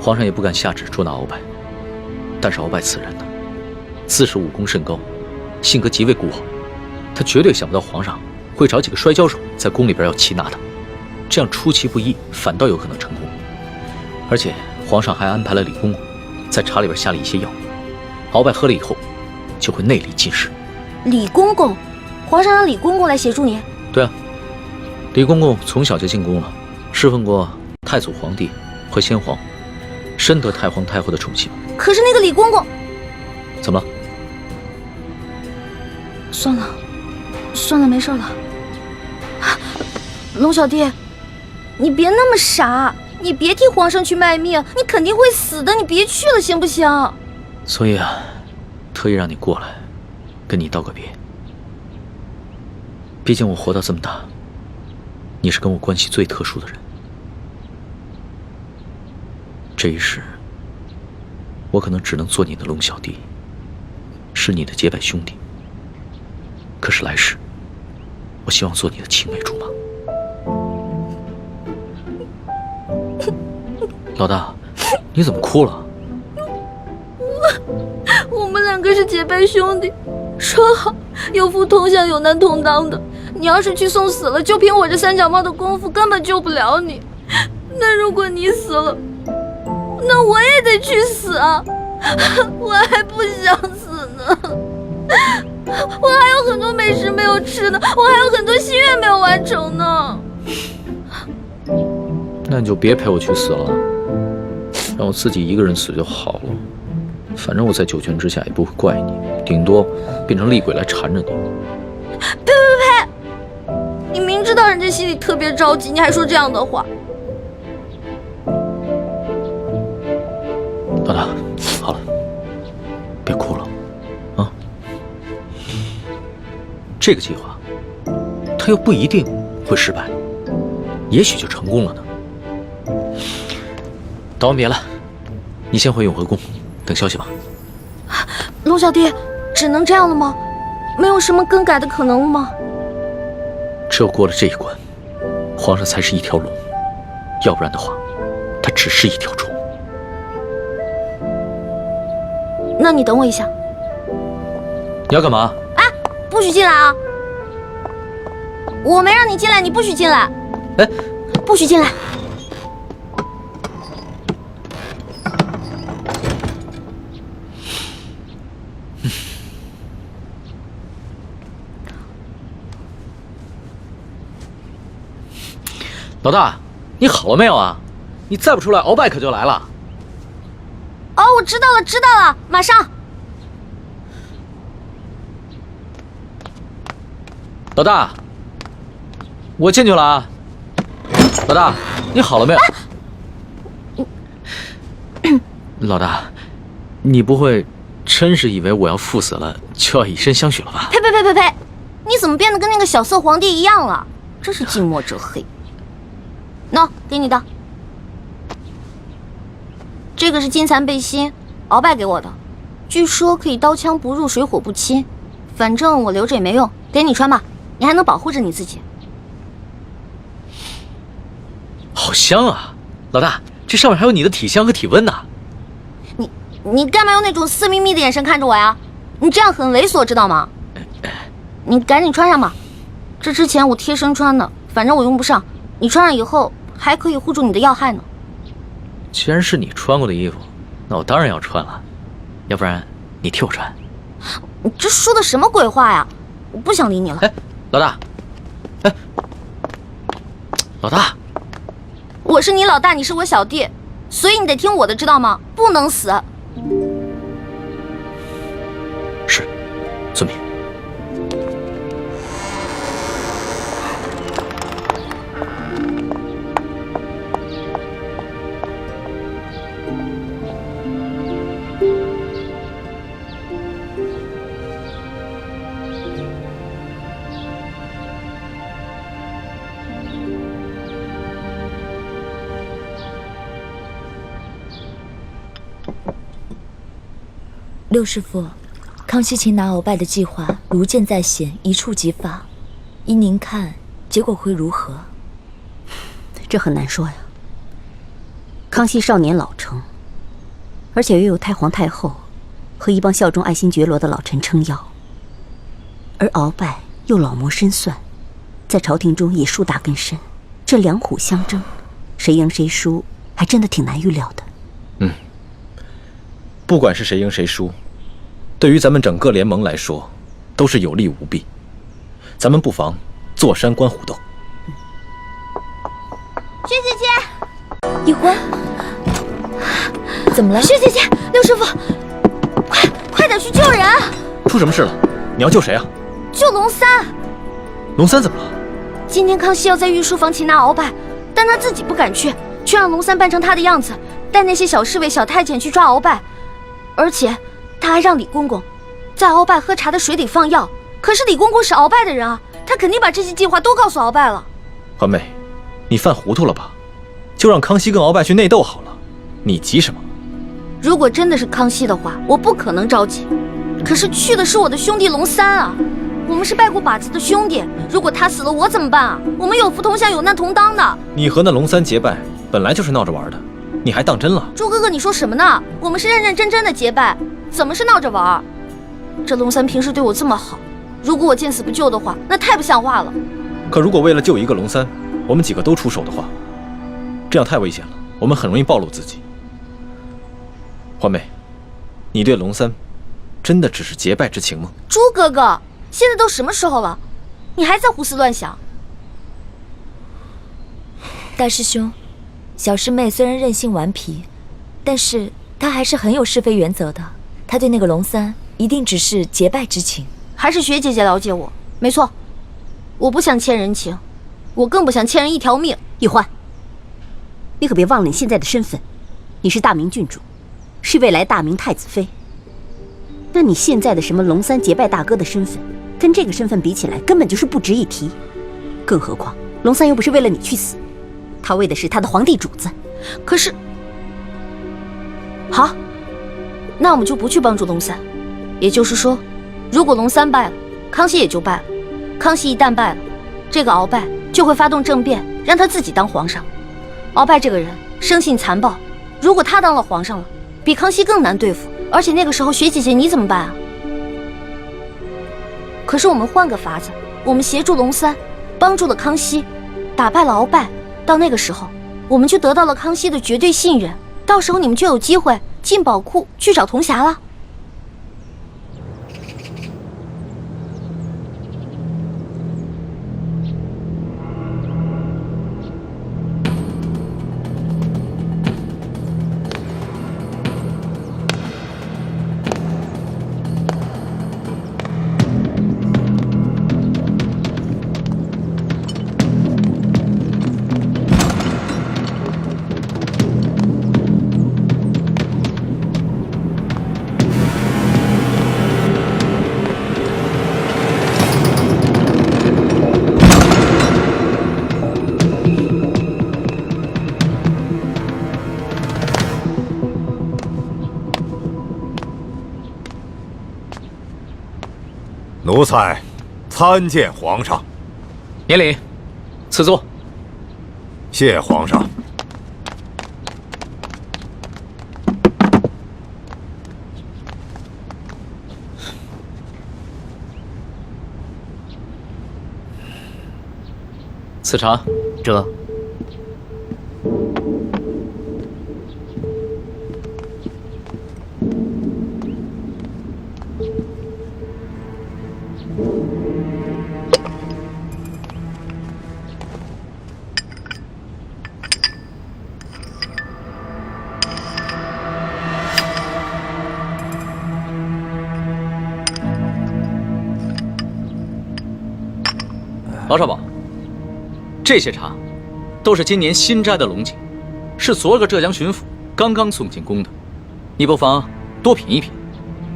皇上也不敢下旨捉拿鳌拜。但是鳌拜此人呢，自恃武功甚高，性格极为孤傲，他绝对想不到皇上会找几个摔跤手在宫里边要擒拿他，这样出其不意，反倒有可能成功。而且皇上还安排了李公公在茶里边下了一些药，鳌拜喝了以后就会内力尽失。李公公，皇上让李公公来协助你？对啊，李公公从小就进宫了，侍奉过太祖皇帝和先皇，深得太皇太后的宠幸。可是那个李公公怎么了？算了，没事了。龙小弟，你别那么傻，你别替皇上去卖命，你肯定会死的，你别去了行不行？所以啊，特意让你过来，跟你道个别。毕竟我活到这么大，你是跟我关系最特殊的人。这一世，我可能只能做你的龙小弟，是你的结拜兄弟。可是来世，我希望做你的青梅竹马。老大，你怎么哭了？我们两个是结拜兄弟，说好有福同享，有难同当的。你要是去送死了，就凭我这三脚猫的功夫，根本救不了你。那如果你死了，那我也得去死啊！我还不想死呢，我还有很多美食没有吃呢，我还有很多心愿没有完成呢。那你就别陪我去死了，让我自己一个人死就好了。反正我在九泉之下也不会怪你，顶多变成厉鬼来缠着你。呸！你明知道人家心里特别着急，你还说这样的话。老大，好了，别哭了，啊！这个计划，它又不一定会失败，也许就成功了呢。道完别了，你先回永和宫，等消息吧。龙小弟，只能这样了吗？没有什么更改的可能了吗？只有过了这一关，皇上才是一条龙，要不然的话，他只是一条虫。那你等我一下。你要干嘛？哎，不许进来啊！我没让你进来，你不许进来。哎，不许进来。老大，你好了没有啊？你再不出来，鳌拜可就来了。哦，我知道了，马上。老大，我进去了啊。老大，你好了没有？老大，你不会真是以为我要赴死了就要以身相许了吧？呸！你怎么变得跟那个小色皇帝一样了？真是近墨者黑。喏，给你的。这个是金蚕背心，鳌拜给我的，据说可以刀枪不入，水火不侵。反正我留着也没用，给你穿吧，你还能保护着你自己。好香啊，老大，这上面还有你的体香和体温呢。你干嘛用那种色眯眯的眼神看着我呀？你这样很猥琐，知道吗？你赶紧穿上吧，这之前我贴身穿的，反正我用不上，你穿上以后还可以护住你的要害呢。既然是你穿过的衣服，那我当然要穿了，要不然你替我穿。你这说的什么鬼话呀？我不想理你了。哎，老大，哎，老大，我是你老大，你是我小弟，所以你得听我的，知道吗？不能死。是，遵命。六师傅，康熙擒拿鳌拜的计划如箭在弦，一触即发。依您看，结果会如何？这很难说呀。康熙少年老成，而且又有太皇太后和一帮效忠爱新觉罗的老臣撑腰，而鳌拜又老谋深算，在朝廷中也树大根深，这两虎相争，谁赢谁输，还真的挺难预料的。不管是谁赢谁输，对于咱们整个联盟来说，都是有利无弊。咱们不妨坐山观虎斗。薛姐姐，一欢，怎么了？薛姐姐，六师傅，快点去救人！出什么事了？你要救谁啊？救龙三。龙三怎么了？今天康熙要在御书房擒拿鳌拜，但他自己不敢去，却让龙三扮成他的样子，带那些小侍卫、小太监去抓鳌拜。而且他还让李公公在鳌拜喝茶的水里放药。可是李公公是鳌拜的人啊，他肯定把这些计划都告诉鳌拜了。环妹，你犯糊涂了吧？就让康熙跟鳌拜去内斗好了，你急什么？如果真的是康熙的话，我不可能着急。可是去的是我的兄弟龙三啊，我们是拜过把子的兄弟，如果他死了，我怎么办啊？我们有福同享，有难同当的。你和那龙三结拜，本来就是闹着玩的，你还当真了？朱哥哥，你说什么呢？我们是认认真真的结拜，怎么是闹着玩？这龙三平时对我这么好，如果我见死不救的话，那太不像话了。可如果为了救一个龙三，我们几个都出手的话，这样太危险了，我们很容易暴露自己。环妹，你对龙三真的只是结拜之情吗？朱哥哥，现在都什么时候了，你还在胡思乱想？大师兄，小师妹虽然任性顽皮，但是她还是很有是非原则的。她对那个龙三一定只是结拜之情。还是学姐姐了解我，没错，我不想欠人情，我更不想欠人一条命。一欢，你可别忘了你现在的身份，你是大明郡主，是未来大明太子妃。那你现在的什么龙三结拜大哥的身份，跟这个身份比起来，根本就是不值一提。更何况龙三又不是为了你去死，他为的是他的皇帝主子。可是，好，那我们就不去帮助龙三。也就是说，如果龙三败了，康熙也就败了。康熙一旦败了，这个鳌拜就会发动政变，让他自己当皇上。鳌拜这个人生性残暴，如果他当了皇上了，比康熙更难对付。而且那个时候，雪姐姐你怎么办啊？可是我们换个法子，我们协助龙三，帮助了康熙，打败了鳌拜。到那个时候，我们就得到了康熙的绝对信任。到时候你们就有机会进宝库去找铜匣了。奴才参见皇上。免礼，赐座。谢皇上。此茶。这。老少保，这些茶都是今年新摘的龙井，是昨个浙江巡抚刚刚送进宫的，你不妨多品一品，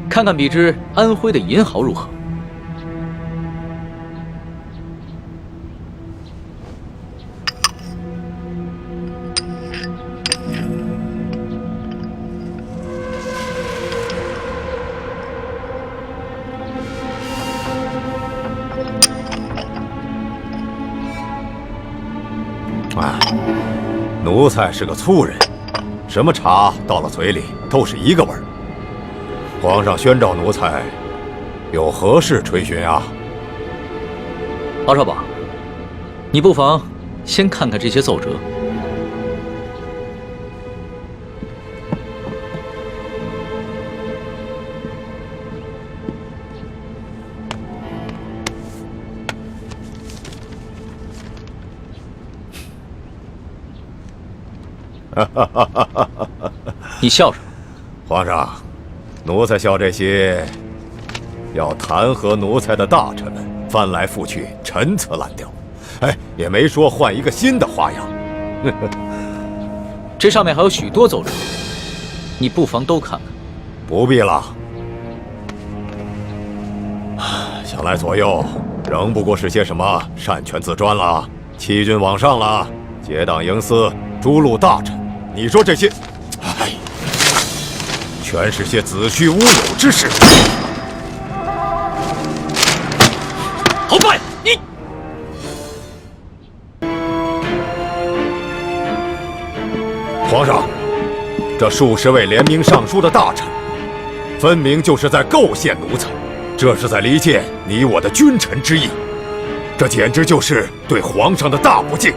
看看比之安徽的银毫如何。哎，奴才是个粗人，什么茶到了嘴里都是一个味儿。皇上宣召奴才，有何事垂询啊？敖少保，你不妨先看看这些奏折。你笑什么？皇上，奴才笑这些要弹劾奴才的大臣们翻来覆去，陈词滥调，哎，也没说换一个新的花样。这上面还有许多奏折，你不妨都看看。不必了，想来左右仍不过是些什么擅权自专了、欺君罔上了、结党营私、诛戮大臣。你说这些，哎，全是些子虚乌有之事。鳌拜，你皇上，这数十位联名上书的大臣，分明就是在构陷奴才，这是在离间你我的君臣之义，这简直就是对皇上的大不敬。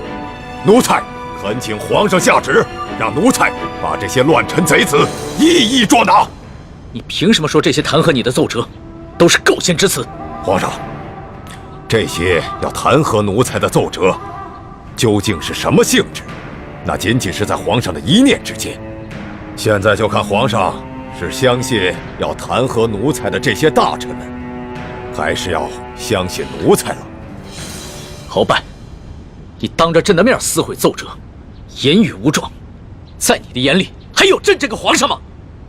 奴才恳请皇上下旨，让奴才把这些乱臣贼子一一捉拿。你凭什么说这些弹劾你的奏折都是构陷之词？皇上，这些要弹劾奴才的奏折，究竟是什么性质？那仅仅是在皇上的一念之间。现在就看皇上是相信要弹劾奴才的这些大臣们，还是要相信奴才了。鳌拜，你当着朕的面撕毁奏折，言语无状，在你的眼里还有朕这个皇上吗？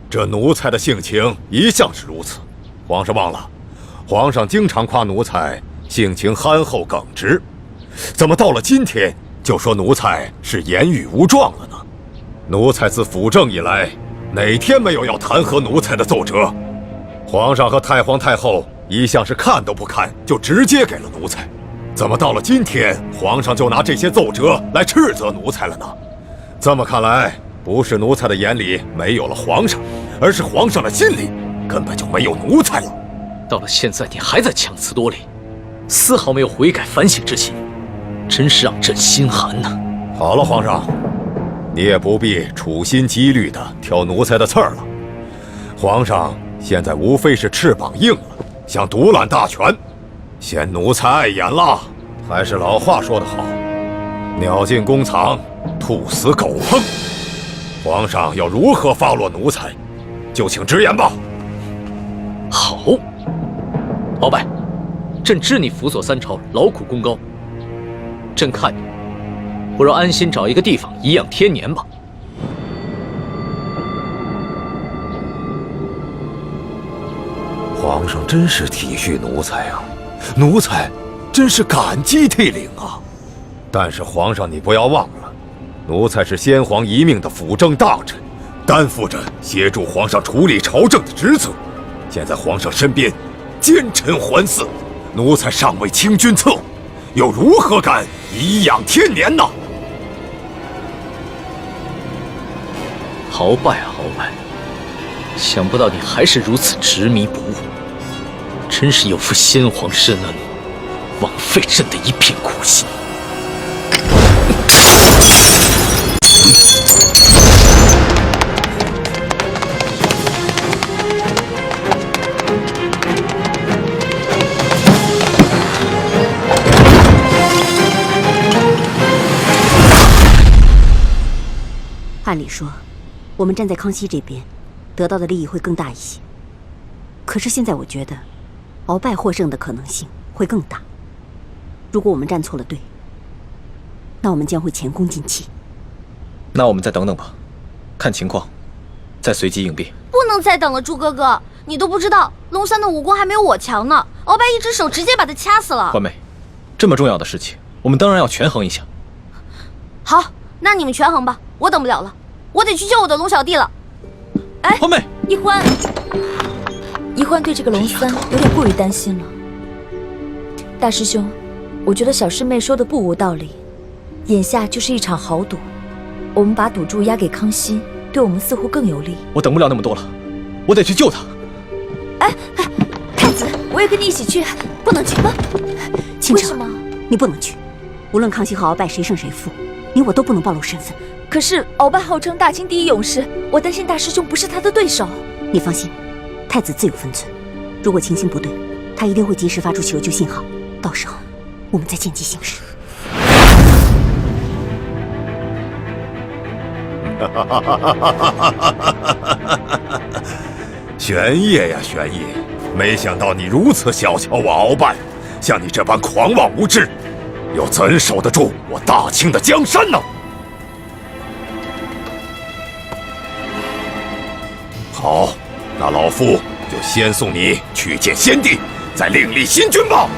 这奴才的性情一向是如此，皇上忘了，皇上经常夸奴才性情憨厚耿直，怎么到了今天就说奴才是言语无状了呢？奴才自辅政以来，哪天没有要弹劾奴才的奏折？皇上和太皇太后一向是看都不看就直接给了奴才，怎么到了今天，皇上就拿这些奏折来斥责奴才了呢？这么看来，不是奴才的眼里没有了皇上，而是皇上的心里根本就没有奴才了。到了现在，你还在强词夺理，丝毫没有悔改反省之心，真是让朕心寒呐！好了，皇上，你也不必处心积虑地挑奴才的刺儿了。皇上现在无非是翅膀硬了，想独揽大权，嫌奴才碍眼了。还是老话说得好，鸟进弓藏，兔死狗烹。皇上要如何发落奴才，就请直言吧。好，鳌拜，朕知你辅佐三朝，劳苦功高，朕看你不如安心找一个地方颐养天年吧。皇上真是体恤奴才啊，奴才真是感激涕零啊。但是皇上，你不要忘了，奴才是先皇遗命的辅政大臣，担负着协助皇上处理朝政的职责。现在皇上身边奸臣环伺，奴才尚未清君侧，又如何敢颐养天年呢？鳌拜啊，鳌拜，想不到你还是如此执迷不悟，真是有负先皇深恩，枉费朕的一片苦心。按理说，我们站在康熙这边，得到的利益会更大一些。可是现在我觉得，鳌拜获胜的可能性会更大。如果我们站错了队，那我们将会前功尽弃。那我们再等等吧，看情况，再随机应变。不能再等了，朱哥哥，你都不知道，龙三的武功还没有我强呢。鳌拜一只手直接把他掐死了。欢妹，这么重要的事情，我们当然要权衡一下。好，那你们权衡吧，我等不了了，我得去救我的龙小弟了。哎，欢妹，一欢对这个龙三有点过于担心了。大师兄，我觉得小师妹说的不无道理，眼下就是一场豪赌，我们把赌注押给康熙，对我们似乎更有利。我等不了那么多了，我得去救他。哎，太子，我也跟你一起去。不能去吗？倾城，为什么？你不能去。无论康熙和鳌拜谁胜谁负，你我都不能暴露身份。可是鳌拜号称大清第一勇士，我担心大师兄不是他的对手。你放心，太子自有分寸。如果情形不对，他一定会及时发出求救信号，到时候我们再见机行事。玄烨呀，玄烨，没想到你如此小瞧我鳌拜，像你这般狂妄无知，又怎守得住我大清的江山呢？好，那老夫就先送你去见先帝，再另立新君吧。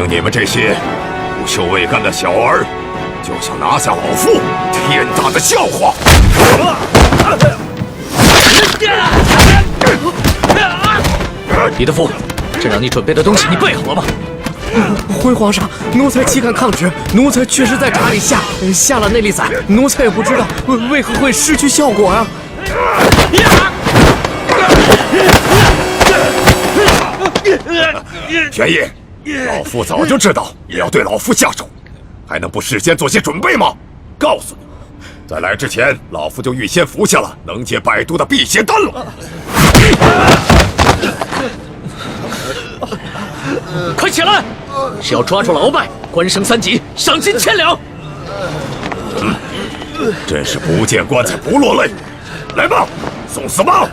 你们这些不羞未干的小儿，就想拿下老夫，天大的笑话！李德福，这让你准备的东西你备好了吗？回皇上，奴才岂敢抗旨？奴才确实在茶里下了内力散，奴才也不知道为何会失去效果啊！玄烨，老夫早就知道你要对老夫下手，还能不事先做些准备吗？告诉你，在来之前，老夫就预先服下了能解百毒的辟邪丹了。快起来！只要抓住了鳌拜，官升3级，赏金1000两。真是不见棺材不落泪。来吧，送死吧！